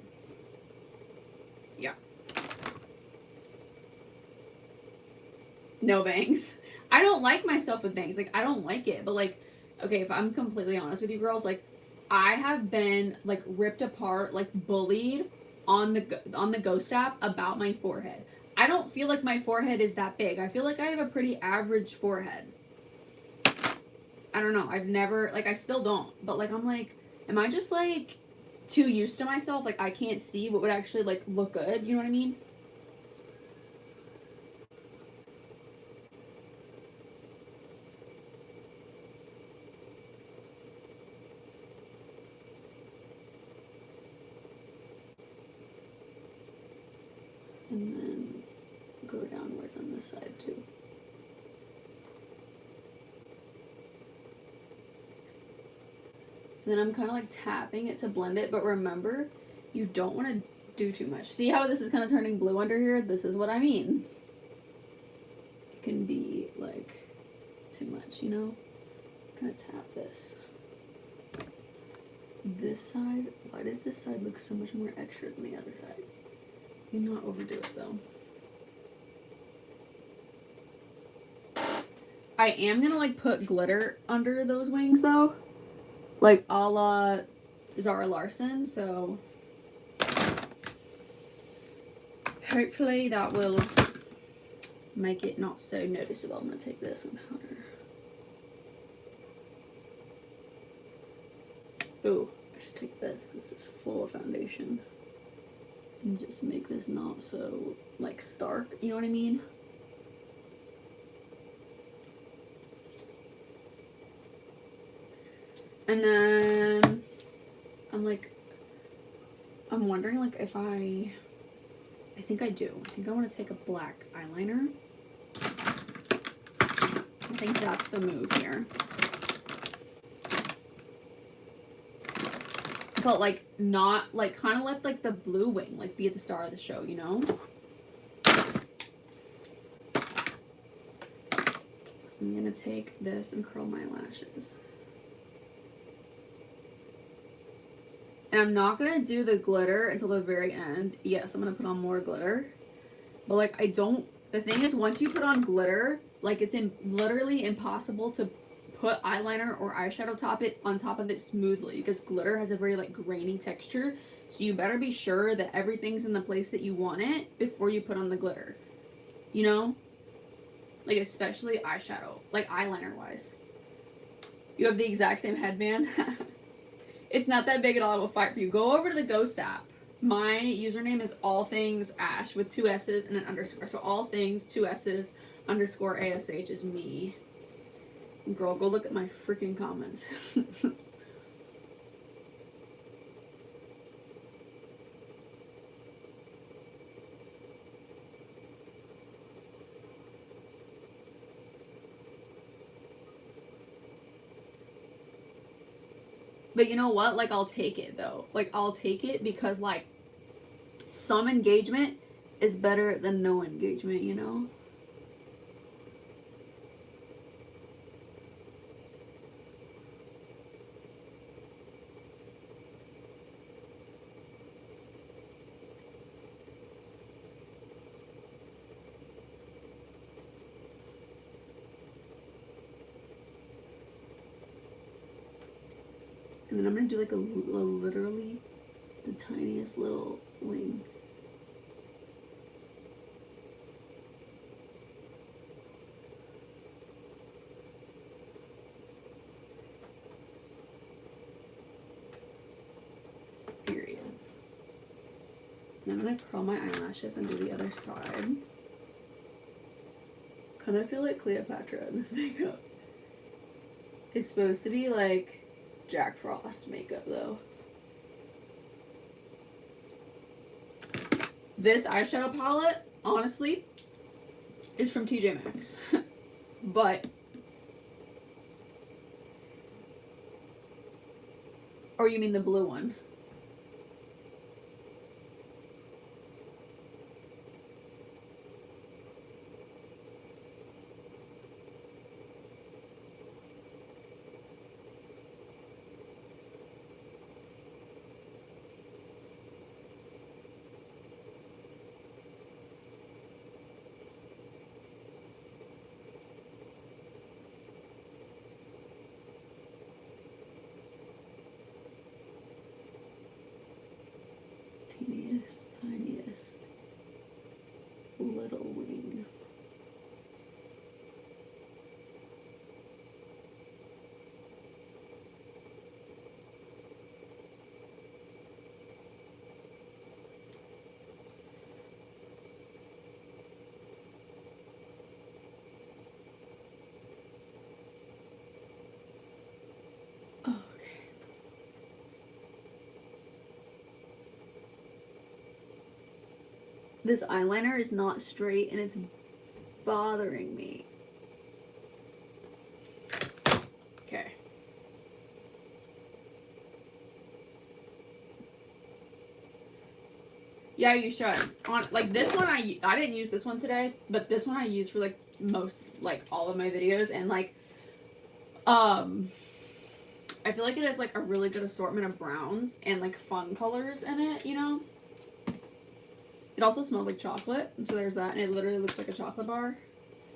Yeah. No bangs. I don't like myself with bangs. Like, I don't like it. But, like, okay, if I'm completely honest with you girls, like, I have been, like, ripped apart, like, bullied on the Ghost app about my forehead. I don't feel like my forehead is that big. I feel like I have a pretty average forehead. I don't know. I've never, like, I still don't. But, like, I'm like, am I just, like, too used to myself? Like, I can't see what would actually, like, look good. You know what I mean? And then go downwards on this side too. And then I'm kind of like tapping it to blend it, but remember, you don't want to do too much. See how this is kind of turning blue under here? This is what I mean. It can be like too much, you know? Kind of tap this. This side, why does this side look so much more extra than the other side? Do not overdo it though. I am gonna like put glitter under those wings though, like a la Zara Larson, so hopefully that will make it not so noticeable. I'm gonna take this and powder. Oh, I should take this because it's full of foundation. And just make this not so, like, stark, you know what I mean? And then, I'm wondering, like, if I think I do. I think I want to take a black eyeliner. I think that's the move here. But, like, not, like, kind of let, like, the blue wing, like, be the star of the show, you know? I'm gonna take this and curl my lashes. And I'm not gonna do the glitter until the very end. Yes, I'm gonna put on more glitter. But, like, the thing is, once you put on glitter, like, it's literally impossible to put eyeliner or eyeshadow on top of it smoothly because glitter has a very like grainy texture, so you better be sure that everything's in the place that you want it before you put on the glitter, you know, like especially eyeshadow, like eyeliner wise. You have the exact same headband. It's not that big at all. I will fight for you. Go over to the Ghost app. My username is allthingsash with 2 S's and an underscore, so all things 2 S's underscore ASH is me. Girl, go look at my freaking comments. But you know what? Like, I'll take it, though. Like, I'll take it because, like, some engagement is better than no engagement, you know? And then I'm going to do like a literally the tiniest little wing. Period. And I'm going to curl my eyelashes and do the other side. Kind of feel like Cleopatra in this makeup. It's supposed to be like Jack Frost makeup though. This eyeshadow palette, honestly, is from TJ Maxx. But, or you mean the blue one? Tiniest little wing. This eyeliner is not straight and it's bothering me. Okay. Yeah, you should. On like this one, I didn't use this one today, but this one I use for like most, like all of my videos, and like I feel like it has like a really good assortment of browns and like fun colors in it, you know. It also smells like chocolate, and so there's that, and it literally looks like a chocolate bar.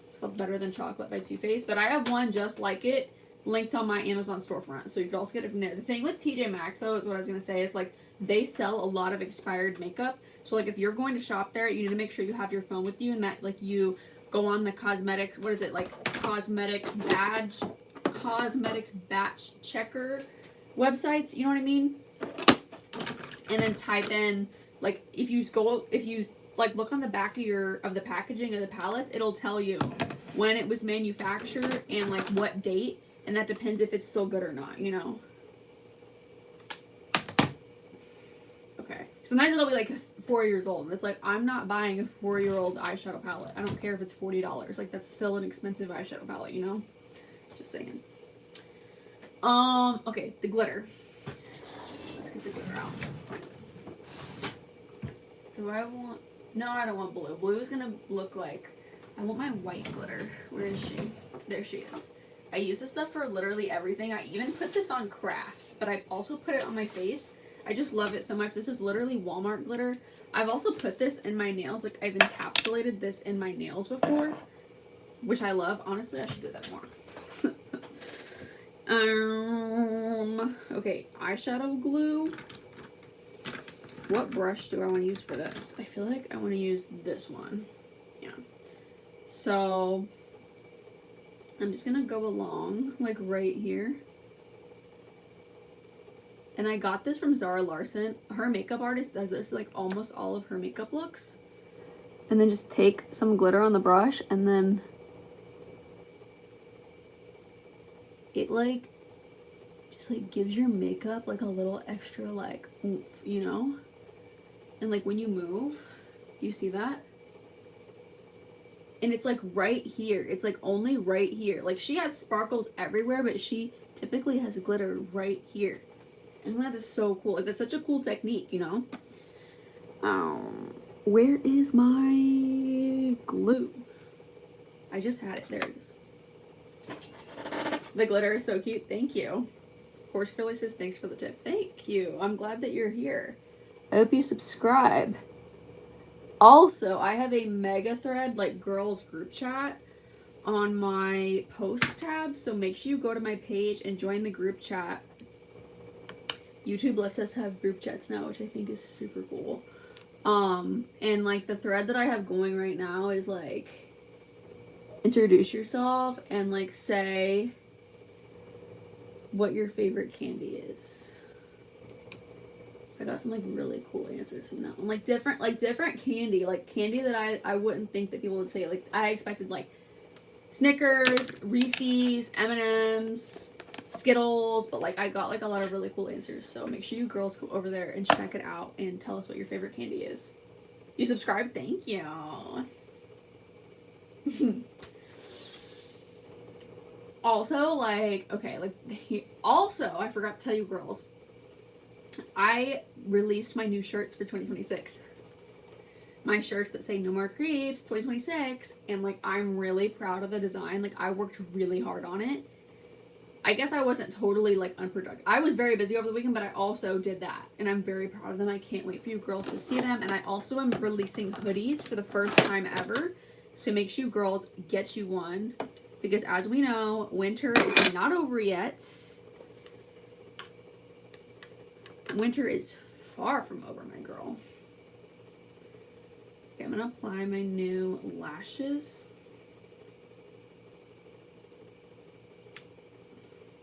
It's called Better Than Chocolate by Too Faced, but I have one just like it linked on my Amazon storefront, so you could also get it from there. The thing with TJ Maxx, though, is what I was going to say, is like they sell a lot of expired makeup, so like if you're going to shop there, you need to make sure you have your phone with you, and that like you go on the cosmetics, what is it, like cosmetics batch checker websites, you know what I mean? And then type in, like, if you like look on the back of the packaging of the palettes, it'll tell you when it was manufactured and like what date, and that depends if it's still good or not, you know. Okay. Sometimes it'll be like 4 years old, and it's like, I'm not buying a 4-year-old eyeshadow palette. I don't care if it's $40. Like, that's still an expensive eyeshadow palette, you know? Just saying. Okay, the glitter. Let's get the glitter out. Do I want... No, I don't want blue. Blue is gonna look like... I want my white glitter. Where is she? There she is. I use this stuff for literally everything. I even put this on crafts, but I also put it on my face. I just love it so much. This is literally Walmart glitter. I've also put this in my nails. Like, I've encapsulated this in my nails before, which I love. Honestly, I should do that more. Okay, eyeshadow glue. What brush do I want to use for this? I feel like I want to use this one. Yeah. So, I'm just going to go along, like, right here. And I got this from Zara Larson. Her makeup artist does this, like, almost all of her makeup looks. And then just take some glitter on the brush, and then it, like, just, like, gives your makeup, like, a little extra, like, oomph, you know? And, like, when you move, you see that? And it's, like, right here. It's, like, only right here. Like, she has sparkles everywhere, but she typically has glitter right here. And that is so cool. Like, that's such a cool technique, you know? Where is my glue? I just had it. There it is. The glitter is so cute. Thank you. Horse Curly says, thanks for the tip. Thank you. I'm glad that you're here. I hope you subscribe. Also, I have a mega thread, like, girls group chat on my post tab. So make sure you go to my page and join the group chat. YouTube lets us have group chats now, which I think is super cool. And, like, the thread that I have going right now is, like, introduce yourself and, like, say what your favorite candy is. I got some, like, really cool answers from that one. Like, different candy. Like, candy that I wouldn't think that people would say. Like, I expected, like, Snickers, Reese's, M&M's, Skittles, but, like, I got, like, a lot of really cool answers. So make sure you girls go over there and check it out and tell us what your favorite candy is. You subscribed? Thank you. Also, like, okay, like, also, I forgot to tell you girls, I released my new shirts for 2026. My shirts that say no more creeps 2026, and like, I'm really proud of the design. Like, I worked really hard on it. I guess I wasn't totally like unproductive. I was very busy over the weekend, but I also did that, and I'm very proud of them. I can't wait for you girls to see them. And I also am releasing hoodies for the first time ever, so make sure you girls get you one, because as we know, winter is not over yet. Winter is far from over, my girl. Okay, I'm gonna apply my new lashes.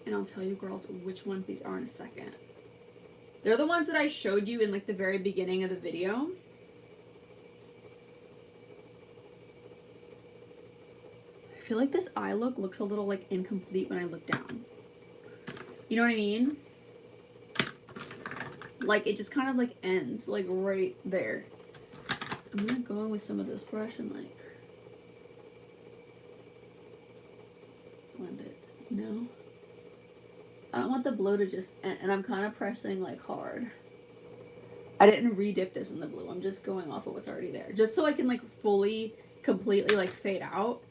And I'll tell you girls which ones these are in a second. They're the ones that I showed you in like the very beginning of the video. I feel like this eye look looks a little like incomplete when I look down. You know what I mean? Like it just kind of like ends like right there. I'm gonna go in with some of this brush and like blend it, you know? I don't want the blow to just end, and I'm kind of pressing like hard. I didn't re-dip this in the blue. I'm just going off of what's already there. Just so I can like fully, completely like fade out.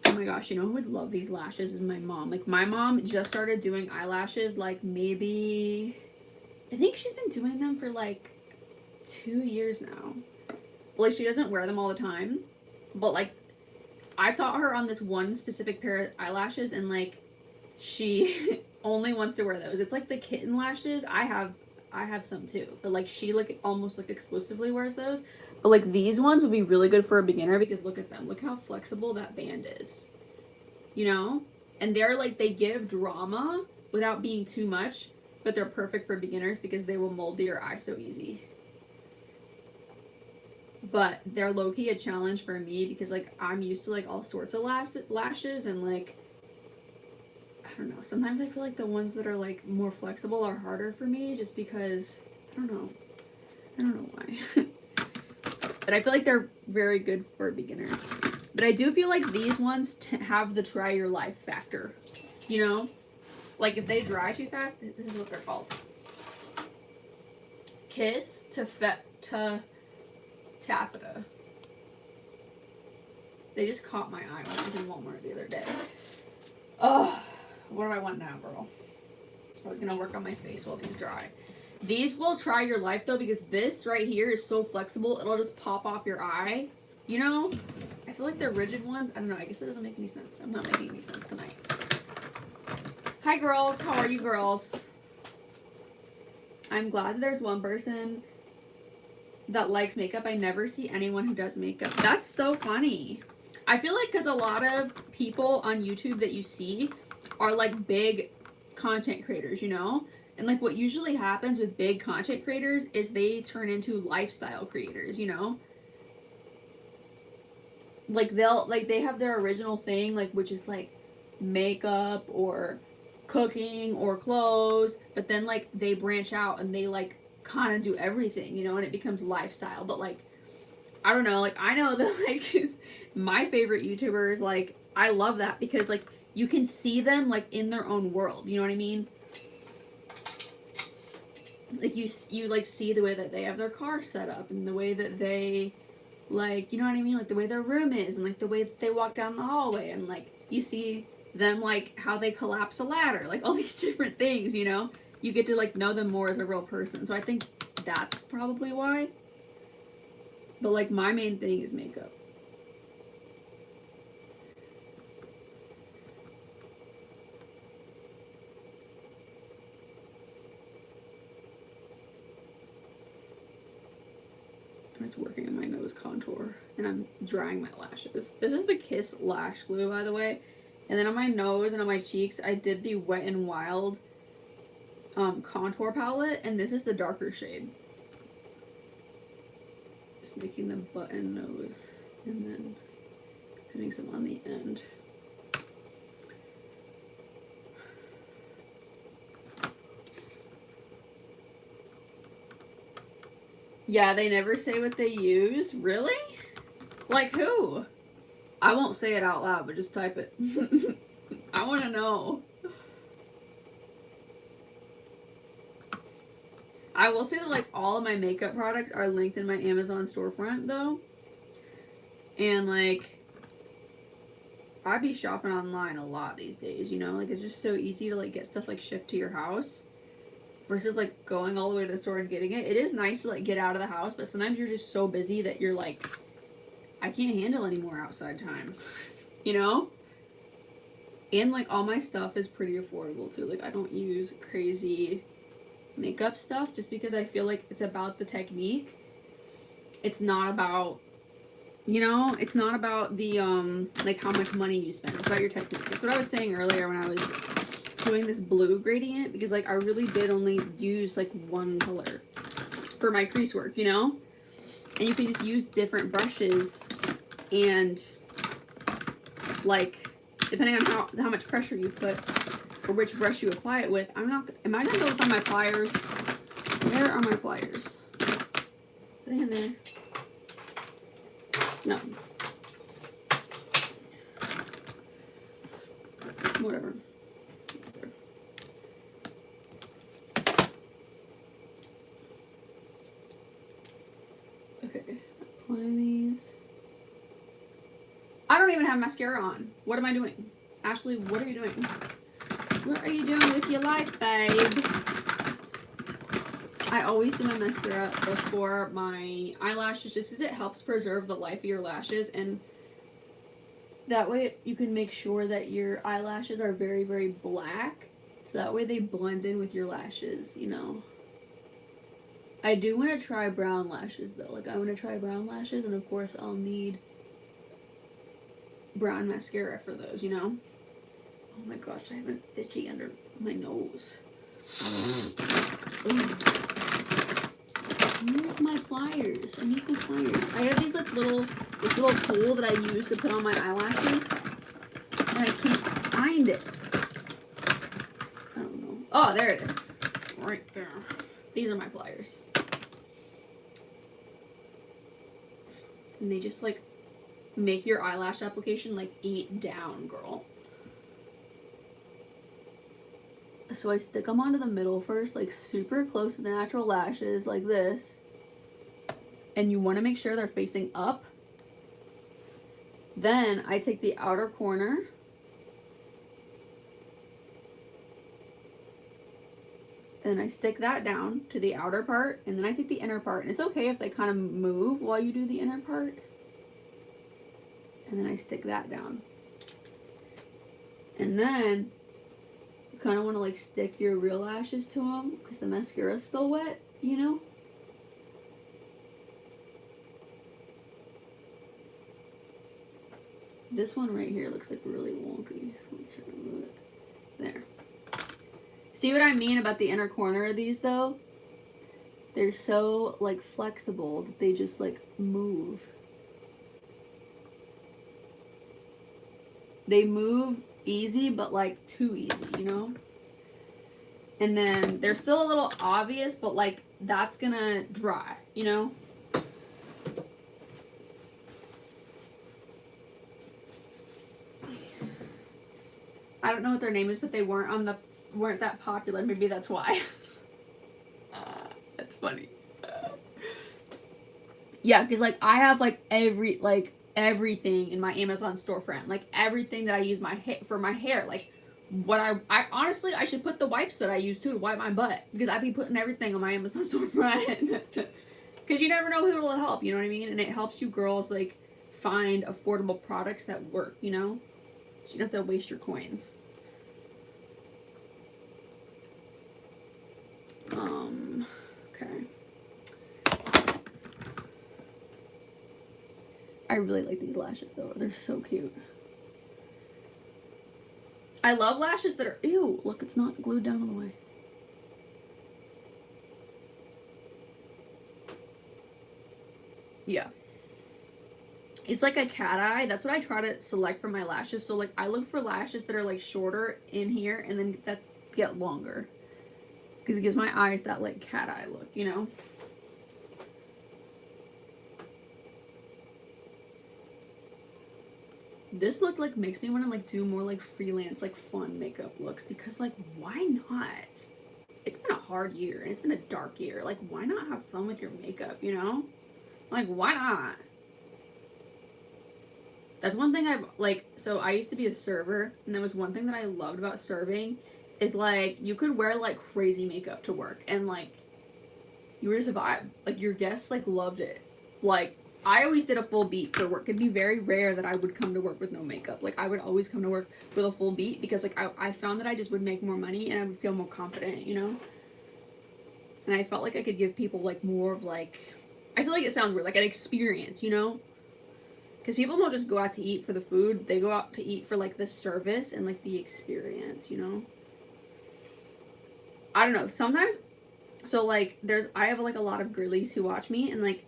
Oh my gosh, you know who would love these lashes is my mom. Like my mom just started doing eyelashes like maybe, I think she's been doing them for like 2 years now. Like she doesn't wear them all the time, but like I taught her on this one specific pair of eyelashes, and like she only wants to wear those. It's like the kitten lashes. I have some too, but like she like almost like exclusively wears those. But like these ones would be really good for a beginner because look at them. Look how flexible that band is. You know? And they're like, they give drama without being too much, but they're perfect for beginners because they will mold to your eye so easy. But they're low-key a challenge for me because like I'm used to like all sorts of lashes, and like I don't know, sometimes I feel like the ones that are like more flexible are harder for me just because I don't know why. But I feel like they're very good for beginners. But I do feel like these ones have the try your life factor, you know, like if they dry too fast, this is what they're called, kiss to taffeta. They just caught my eye when I was in Walmart the other day. Oh, what do I want now, girl? I was gonna work on my face while these dry. These will try your life though, because this right here is so flexible, it'll just pop off your eye, you know? I feel like the rigid ones, I don't know, I guess that doesn't make any sense. I'm not making any sense tonight. Hi girls, how are you girls? I'm glad that there's one person that likes makeup. I never see anyone who does makeup. That's so funny. I feel like because a lot of people on YouTube that you see are like big content creators, you know? And like what usually happens with big content creators is they turn into lifestyle creators, you know? Like they have their original thing, like which is like makeup or cooking or clothes, but then like they branch out and they like kind of do everything, you know, and it becomes lifestyle. But like I don't know, like I know that like my favorite YouTubers, like I love that because like you can see them like in their own world, you know what I mean? Like you like see the way that they have their car set up and the way that they like, you know what I mean, like the way their room is and like the way that they walk down the hallway, and like you see them like how they collapse a ladder, like all these different things, you know? You get to like know them more as a real person. So I think that's probably why. But like my main thing is makeup. I'm just working on my nose contour and I'm drying my lashes. This is the Kiss lash glue, by the way. And then on my nose and on my cheeks, I did the Wet n Wild contour palette, and this is the darker shade. Just making the button nose and then putting some on the end. Yeah, they never say what they use. Really? Like who? I won't say it out loud, but just type it. I want to know. I will say that like all of my makeup products are linked in my Amazon storefront though. And like I be shopping online a lot these days, you know? Like it's just so easy to like get stuff like shipped to your house versus like going all the way to the store and getting it. It is nice to like get out of the house, but sometimes you're just so busy that you're like, I can't handle any more outside time. You know? And like all my stuff is pretty affordable too. Like I don't use crazy makeup stuff just because I feel like it's about the technique. It's not about, you know, it's not about the like how much money you spend. It's about your technique. That's what I was saying earlier when I was doing this blue gradient, because like I really did only use like one color for my crease work, you know? And you can just use different brushes and like depending on how much pressure you put or which brush you apply it with. Am I gonna go with my pliers? Where are my pliers? Are they in there? No. Whatever. Okay, apply these. I don't even have mascara on. What am I doing? Ashley, what are you doing? What are you doing with your life, babe? I always do my mascara before my eyelashes just because it helps preserve the life of your lashes, and that way you can make sure that your eyelashes are very, very black, so that way they blend in with your lashes, you know. I do want to try brown lashes though. Like I want to try brown lashes, and of course I'll need brown mascara for those, you know. Oh my gosh, I have an itchy under my nose. Where's my pliers? I need my pliers. I have these like this little tool that I use to put on my eyelashes, and I can't find it. I don't know. Oh, there it is. Right there. These are my pliers. And they just like make your eyelash application like eat down, girl. So I stick them onto the middle first, like super close to the natural lashes, like this. And you want to make sure they're facing up. Then I take the outer corner and I stick that down to the outer part, and then I take the inner part, and it's okay if they kind of move while you do the inner part. And then I stick that down. And then you kind of want to like stick your real lashes to them because the mascara is still wet, you know? This one right here looks like really wonky, so let's try to move it. There. See what I mean about the inner corner of these though? They're so like flexible that they just like move. They move easy, but like too easy, you know? And then they're still a little obvious, but like that's gonna dry, you know? I don't know what their name is, but they weren't that popular. Maybe that's why. That's funny. Yeah, because like I have like everything in my Amazon storefront, like everything that I use for my hair, like what I honestly I should put the wipes that I use too to wipe my butt, because I be putting everything on my Amazon storefront. Because you never know who it'll help, you know what I mean? And it helps you girls like find affordable products that work, you know? So you don't have to waste your coins. Okay. I really like these lashes though. They're so cute. I love lashes that are, ew, look, it's not glued down all the way. Yeah. It's like a cat eye. That's what I try to select for my lashes. So like I look for lashes that are like shorter in here and then that get longer. Because it gives my eyes that like cat eye look, you know? this look like makes me want to like do more like freelance like fun makeup looks, because like why not? It's been a hard year and it's been a dark year. Like why not have fun with your makeup, you know? Like why not? That's one thing I've like, so I used to be a server, and that was one thing that I loved about serving is like you could wear like crazy makeup to work and like you were just a vibe. Like your guests like loved it. Like I always did a full beat for work. It'd be very rare that I would come to work with no makeup. Like I would always come to work with a full beat because like I found that I just would make more money and I would feel more confident, you know? And I felt like I could give people like more of like, I feel like it sounds weird, like an experience, you know? Because people don't just go out to eat for the food. They go out to eat for like the service and like the experience, you know? I don't know. Sometimes, so like I have like a lot of girlies who watch me, and like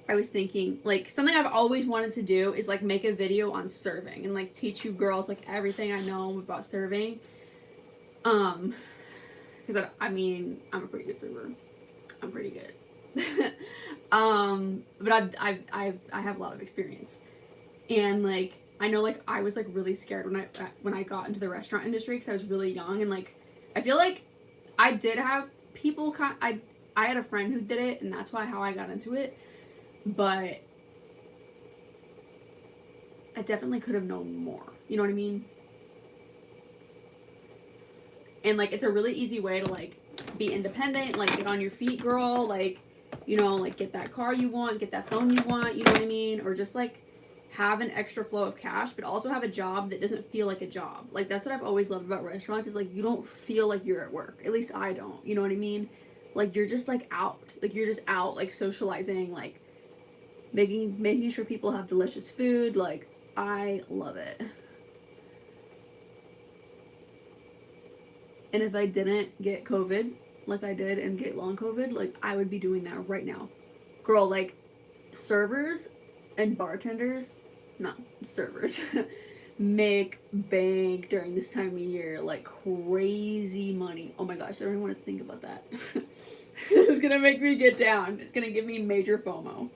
I was thinking like something I've always wanted to do is like make a video on serving and like teach you girls like everything I know about serving. Because I mean I'm a pretty good server. I'm pretty good. But I have a lot of experience, and like I know like I was like really scared when I got into the restaurant industry because I was really young, and like I feel like I did have people I had a friend who did it, and that's how I got into it. But I definitely could have known more. You know what I mean? And like it's a really easy way to like be independent, like get on your feet, girl, like, you know, like get that car you want, get that phone you want, you know what I mean? Or just like have an extra flow of cash, but also have a job that doesn't feel like a job. Like that's what I've always loved about restaurants is like you don't feel like you're at work. At least I don't. You know what I mean? Like you're just like out. Like you're just out like socializing, like making sure people have delicious food. Like I love it. And if I didn't get COVID like I did and get long COVID, like I would be doing that right now. Girl, like servers and bartenders, no, servers make bank during this time of year, like crazy money. Oh my gosh, I don't even want to think about that. This is gonna make me get down. It's gonna give me major FOMO.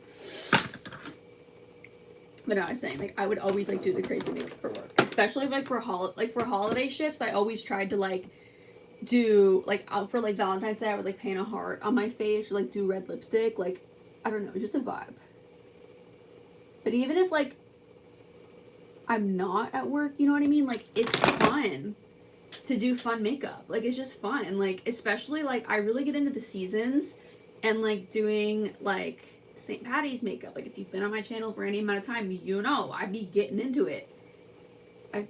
But no, I was saying like I would always like do the crazy makeup for work, especially like for holiday shifts. I always tried to like do like out for like Valentine's Day. I would like paint a heart on my face or like do red lipstick. Like I don't know, just a vibe. But even if like I'm not at work, you know what I mean? Like it's fun to do fun makeup. Like it's just fun, and like especially like I really get into the seasons and like doing like St. Patty's makeup. Like if you've been on my channel for any amount of time, you know I be getting into it. I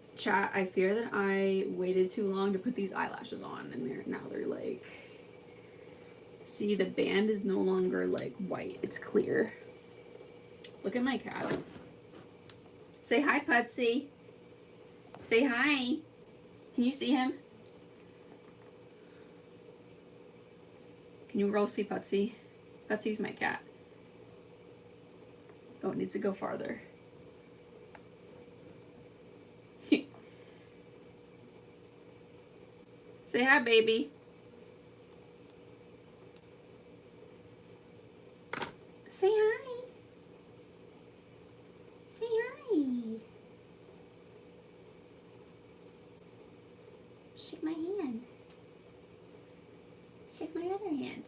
fear that I waited too long to put these eyelashes on, and they're like, see, the band is no longer like white, it's clear. Look at my cat. Say hi, Putsy. Say hi. Can you see him? Can you girls see Putsy? Putsy's my cat. Oh, it needs to go farther. Say hi, baby. Say hi. Say hi. Shake my hand. Shake my other hand.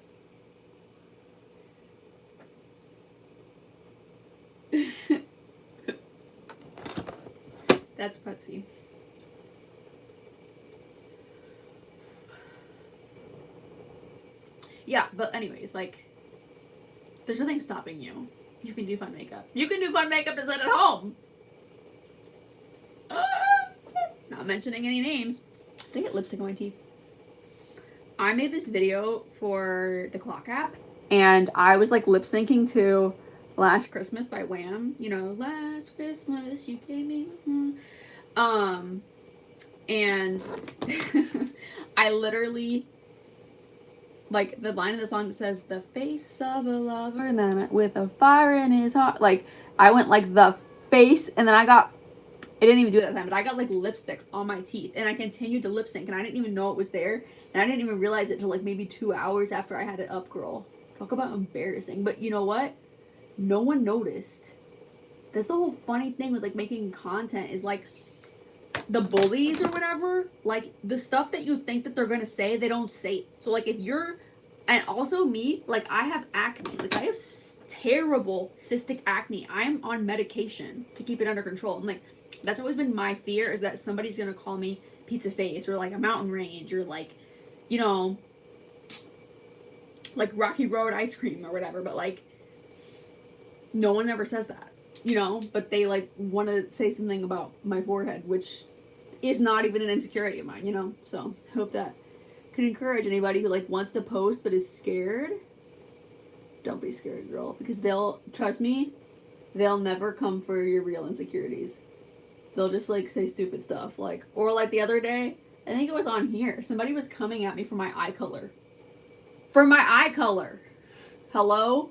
That's Putsy. Yeah, but anyways, like, there's nothing stopping you. You can do fun makeup. You can do fun makeup to set at home. Not mentioning any names. Did I get lipstick on my teeth? I made this video for the clock app, and I was like lip syncing to Last Christmas by Wham. You know, last Christmas you gave me. And I literally, like, the line of the song that says, the face of a lover, and then with a fire in his heart, like, I went, like, the face, and then I didn't even do it that time, but I got, like, lipstick on my teeth, and I continued to lip sync, and I didn't even know it was there, and I didn't even realize it till, like, maybe 2 hours after I had it up, girl. Talk about embarrassing. But you know what? No one noticed. That's the whole funny thing with like making content is like the bullies or whatever, like the stuff that you think that they're gonna say, they don't say it. So like if you're, and also me, like I have acne, like I have terrible cystic acne. I'm on medication to keep it under control. And like that's always been my fear, is that somebody's gonna call me pizza face or like a mountain range or like, you know, like Rocky Road ice cream or whatever. But like no one ever says that, you know, but they like want to say something about my forehead, which is not even an insecurity of mine, you know. So I hope that could encourage anybody who like wants to post but is scared. Don't be scared, girl, because they'll, trust me, they'll never come for your real insecurities. They'll just like say stupid stuff, like, or like the other day, I think it was on here, somebody was coming at me for my eye color. For my eye color. Hello?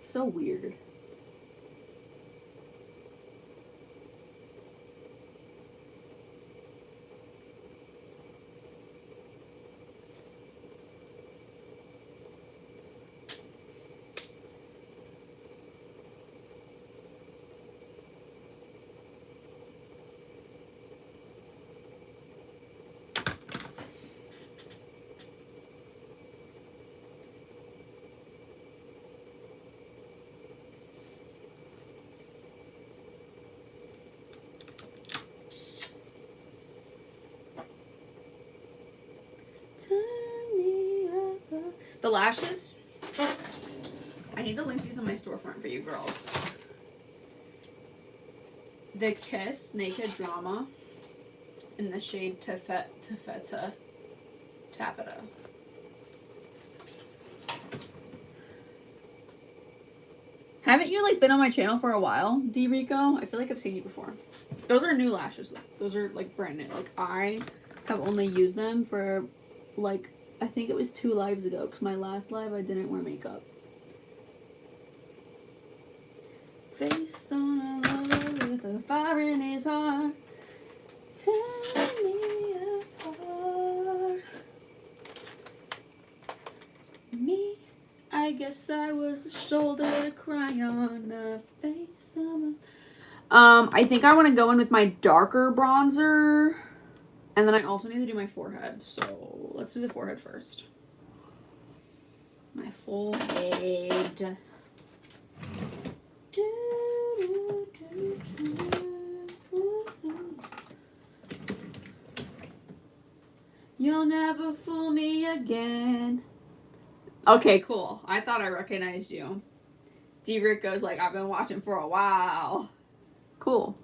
So weird. The lashes, I need to link these on my storefront for you girls. The Kiss Naked Drama in the shade Taffeta. Haven't you like been on my channel for a while, D Rico? I feel like I've seen you before. Those are new lashes though. Those are like brand new. Like I have only used them for like, I think it was 2 lives ago, because my last live I didn't wear makeup. Face on a lover with a fire in his heart, tear me apart. Me, I guess I was a shoulder to cry on, a face on a... I think I want to go in with my darker bronzer. And then I also need to do my forehead, so let's do the forehead first. My forehead. You'll never fool me again. Okay, cool. I thought I recognized you. D. Rick goes like, I've been watching for a while. Cool.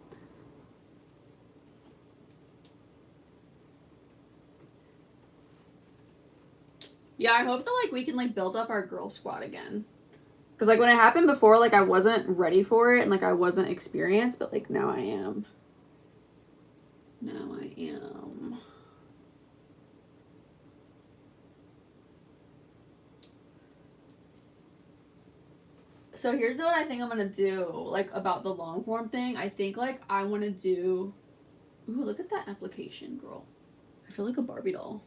Yeah, I hope that like we can like build up our girl squad again. Cause like when it happened before, like I wasn't ready for it and like I wasn't experienced, but like now I am. Now I am. So here's what I think I'm gonna do, like about the long form thing. I think like I wanna do, ooh, look at that application, girl. I feel like a Barbie doll.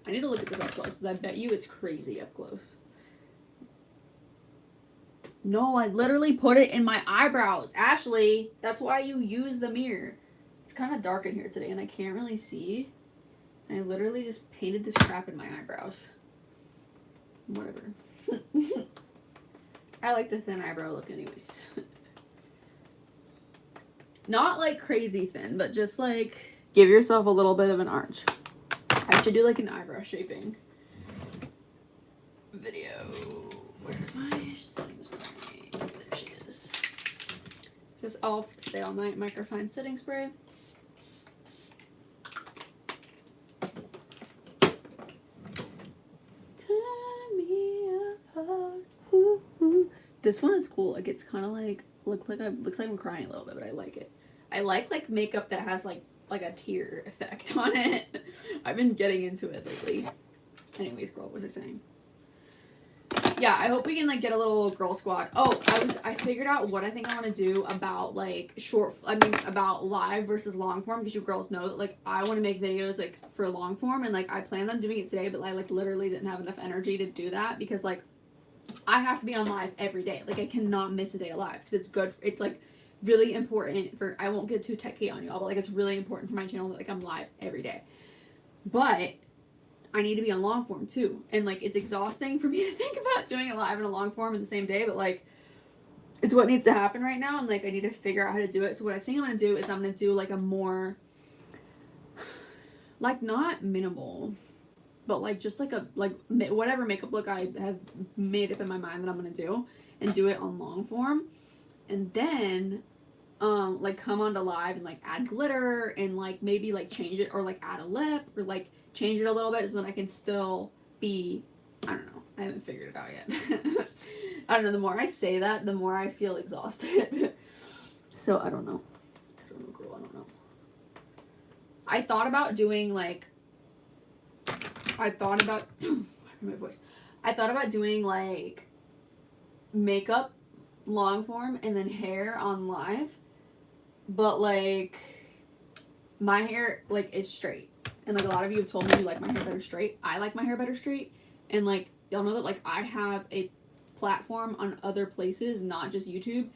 I need to look at this up close, because I bet you it's crazy up close. No, I literally put it in my eyebrows. Ashley, that's why you use the mirror. It's kind of dark in here today, and I can't really see. And I literally just painted this crap in my eyebrows. Whatever. I like the thin eyebrow look anyways. Not like crazy thin, but just like give yourself a little bit of an arch. I should do like an eyebrow shaping video. Where's my setting spray? There she is. This Elf Stay All Night Microfine Setting Spray. Tear me apart. Ooh, ooh. This one is cool. Like it's kind of like looks like I'm crying a little bit, but I like it. I like makeup that has like a tear effect on it. I've been getting into it lately. Anyways, girl, what was I saying? Yeah, I hope we can like get a little girl squad. Oh, I figured out what I think I want to do about like about live versus long form, because you girls know that like I want to make videos like for long form, and like I planned on doing it today, but I like literally didn't have enough energy to do that, because like I have to be on live every day. Like I cannot miss a day of live, because it's good. It's like really important for, I won't get too techy on y'all, but like it's really important for my channel that like I'm live every day. But I need to be on long form too. And like it's exhausting for me to think about doing it live and a long form in the same day, but like it's what needs to happen right now, and like I need to figure out how to do it. So what I think I'm gonna do is I'm gonna do like a more like not minimal, but like just like a like whatever makeup look I have made up in my mind that I'm gonna do, and do it on long form, and then like come onto live and like add glitter and like maybe like change it, or like add a lip, or like change it a little bit so that I can still be, I don't know, I haven't figured it out yet. I don't know, the more I say that, the more I feel exhausted. So I don't know. I don't know, girl, I don't know. I thought about doing like, I thought about my voice. I thought about doing like makeup long form and then hair on live, but like my hair like is straight, and like a lot of you have told me you like my hair better straight. I like my hair better straight, and like y'all know that like I have a platform on other places, not just YouTube,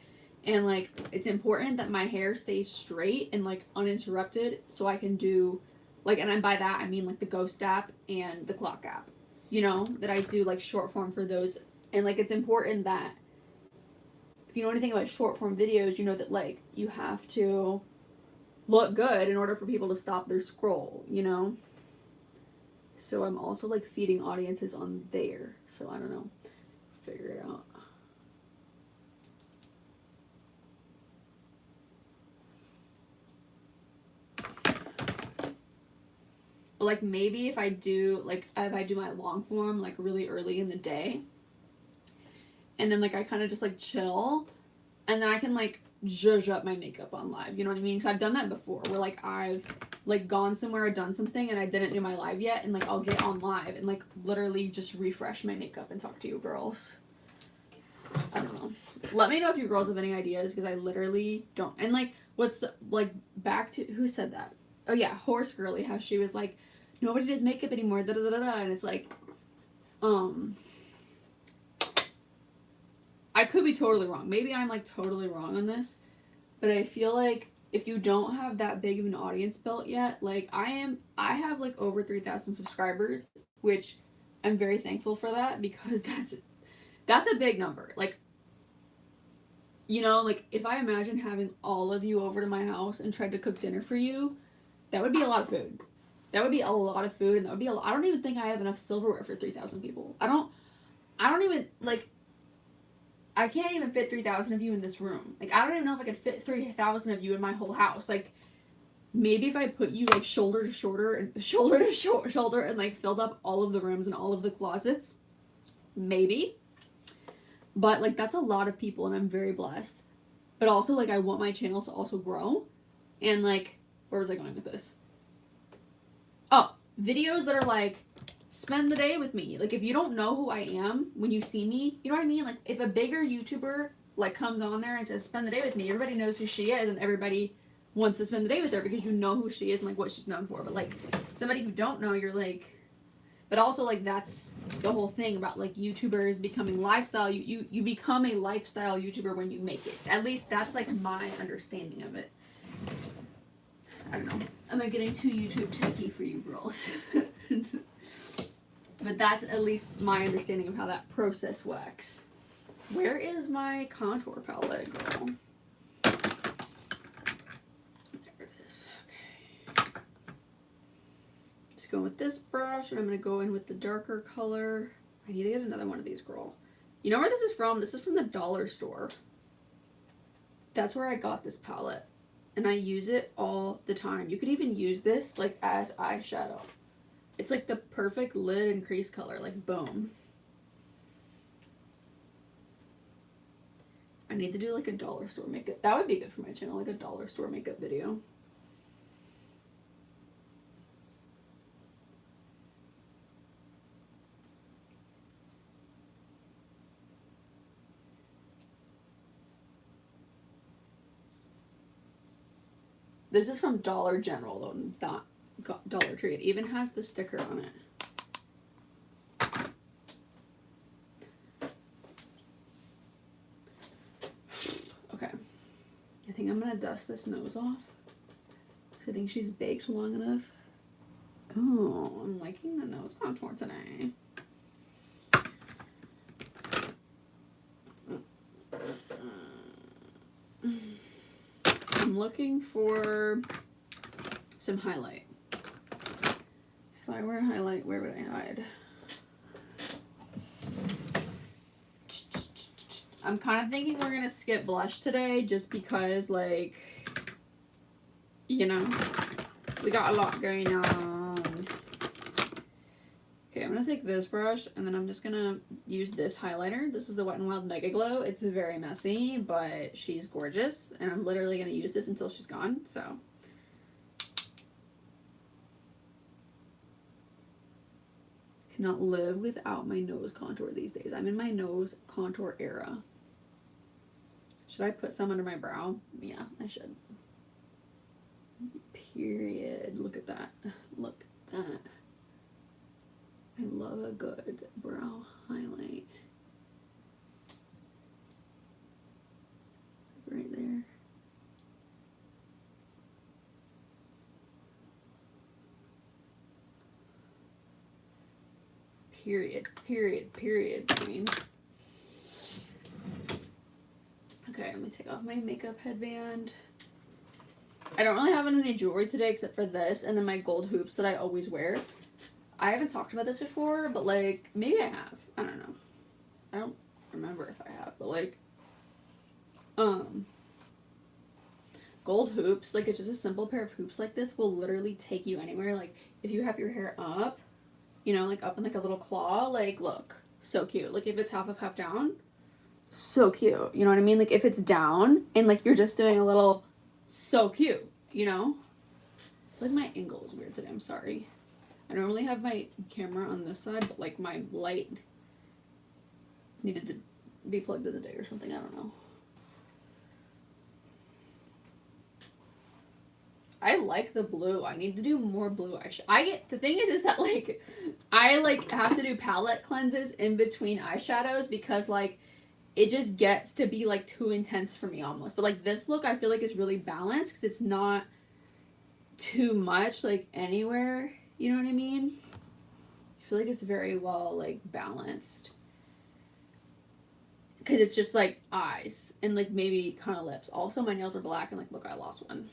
and like it's important that my hair stays straight and like uninterrupted so I can do like, and by that I mean like the ghost app and the clock app, you know, that I do like short form for those. And like it's important that if you know anything about short form videos, you know that like you have to look good in order for people to stop their scroll, you know. So I'm also like feeding audiences on there, so I don't know, figure it out. But like maybe if I do my long form like really early in the day, and then like I kind of just like chill, and then I can like zhuzh up my makeup on live, you know what I mean? Because I've done that before, where like I've like gone somewhere or done something and I didn't do my live yet, and like I'll get on live and like literally just refresh my makeup and talk to you girls. I don't know. Let me know if you girls have any ideas, because I literally don't. And like what's like back to, who said that? Oh yeah, Horse Girly, how she was like, nobody does makeup anymore, da da da da, and it's like, I could be totally wrong. Maybe I'm like totally wrong on this, but I feel like if you don't have that big of an audience built yet, like I have like over 3,000 subscribers, which I'm very thankful for that, because that's a big number. Like, you know, like if I imagine having all of you over to my house and tried to cook dinner for you, that would be a lot of food. That would be a lot of food, and that would be I don't even think I have enough silverware for 3,000 people. I don't even like, I can't even fit 3,000 of you in this room. Like, I don't even know if I could fit 3,000 of you in my whole house. Like, maybe if I put you like shoulder to shoulder and like filled up all of the rooms and all of the closets, maybe. But like that's a lot of people, and I'm very blessed. But also like I want my channel to also grow, and like, where was I going with this? Oh, videos that are like, spend the day with me. Like if you don't know who I am when you see me, you know what I mean? Like if a bigger YouTuber like comes on there and says spend the day with me, everybody knows who she is, and everybody wants to spend the day with her because you know who she is and like what she's known for. But like somebody who don't know, you're like, but also like that's the whole thing about like YouTubers becoming lifestyle. You become a lifestyle YouTuber when you make it. At least that's like my understanding of it. I don't know. Am I getting too YouTube techie for you girls? But that's at least my understanding of how that process works. Where is my contour palette, girl? There it is. Okay. Just going with this brush, and I'm going to go in with the darker color. I need to get another one of these, girl. You know where this is from? This is from the dollar store. That's where I got this palette, and I use it all the time. You could even use this like as eyeshadow. It's like the perfect lid and crease color, like boom. I need to do like a dollar store makeup. That would be good for my channel, like a dollar store makeup video. This is from Dollar General though, not Dollar Tree. It even has the sticker on it. Okay, I think think I'm gonna dust this nose off. I think she's baked long enough. Oh, I'm liking the nose contour today. I'm looking for some highlight. If I were a highlight, where would I hide? I'm kind of thinking we're gonna skip blush today just because, like, you know, we got a lot going on. Okay, I'm gonna take this brush and then I'm just gonna use this highlighter. This is the Wet n Wild Mega Glow. It's very messy, but she's gorgeous, and I'm literally gonna use this until she's gone, so. Cannot live without my nose contour these days. I'm in my nose contour era. Should I put some under my brow? Yeah, I should. Period. Look at that. Look at that. I love a good brow highlight. Right there. Period. Period. Period. I mean. Okay, I'm gonna take off my makeup headband. I don't really have any jewelry today except for this and then my gold hoops that I always wear. I haven't talked about this before, but like, maybe I have. I don't know. I don't remember if I have, but like, gold hoops, like it's just a simple pair of hoops like this will literally take you anywhere. Like, if you have your hair up, you know, like up in like a little claw, like, look, so cute. Like, if it's half up, half down, so cute. You know what I mean? Like, if it's down and like you're just doing a little, so cute, you know? Like, my angle is weird today, I'm sorry. I normally have my camera on this side, but like my light needed to be plugged in the day or something, I don't know. I like the blue. I need to do more blue eyeshadow. The thing is that like, I like have to do palette cleanses in between eyeshadows because like, it just gets to be like too intense for me almost. But like this look, I feel like is really balanced because it's not too much like anywhere. You know what I mean? I feel like it's very well like balanced. Because it's just like eyes and like maybe kind of lips. Also, my nails are black and like, look, I lost one.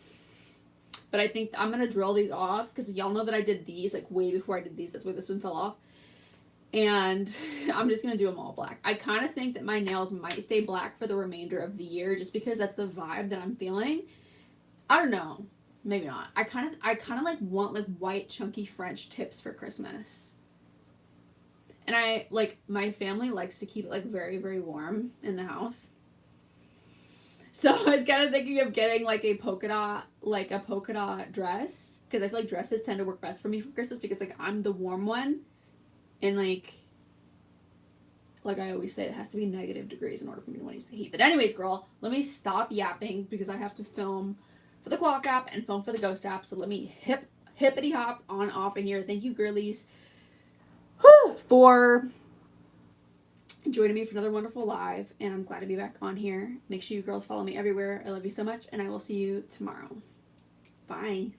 But I think I'm going to drill these off because y'all know that I did these like way before I did these. That's why this one fell off. And I'm just going to do them all black. I kind of think that my nails might stay black for the remainder of the year just because that's the vibe that I'm feeling. I don't know. Maybe not. I kind of like want like white chunky French tips for Christmas. And I like, my family likes to keep it like very, very warm in the house. So I was kind of thinking of getting like a polka dot dress. Because I feel like dresses tend to work best for me for Christmas because like I'm the warm one. And like I always say, it has to be negative degrees in order for me to want to use the heat. But anyways, girl, let me stop yapping because I have to film for the clock app and film for the ghost app. So let me hippity hop on off of here. Thank you, girlies, for joining me for another wonderful live. And I'm glad to be back on here. Make sure you girls follow me everywhere. I love you so much. And I will see you tomorrow. Bye.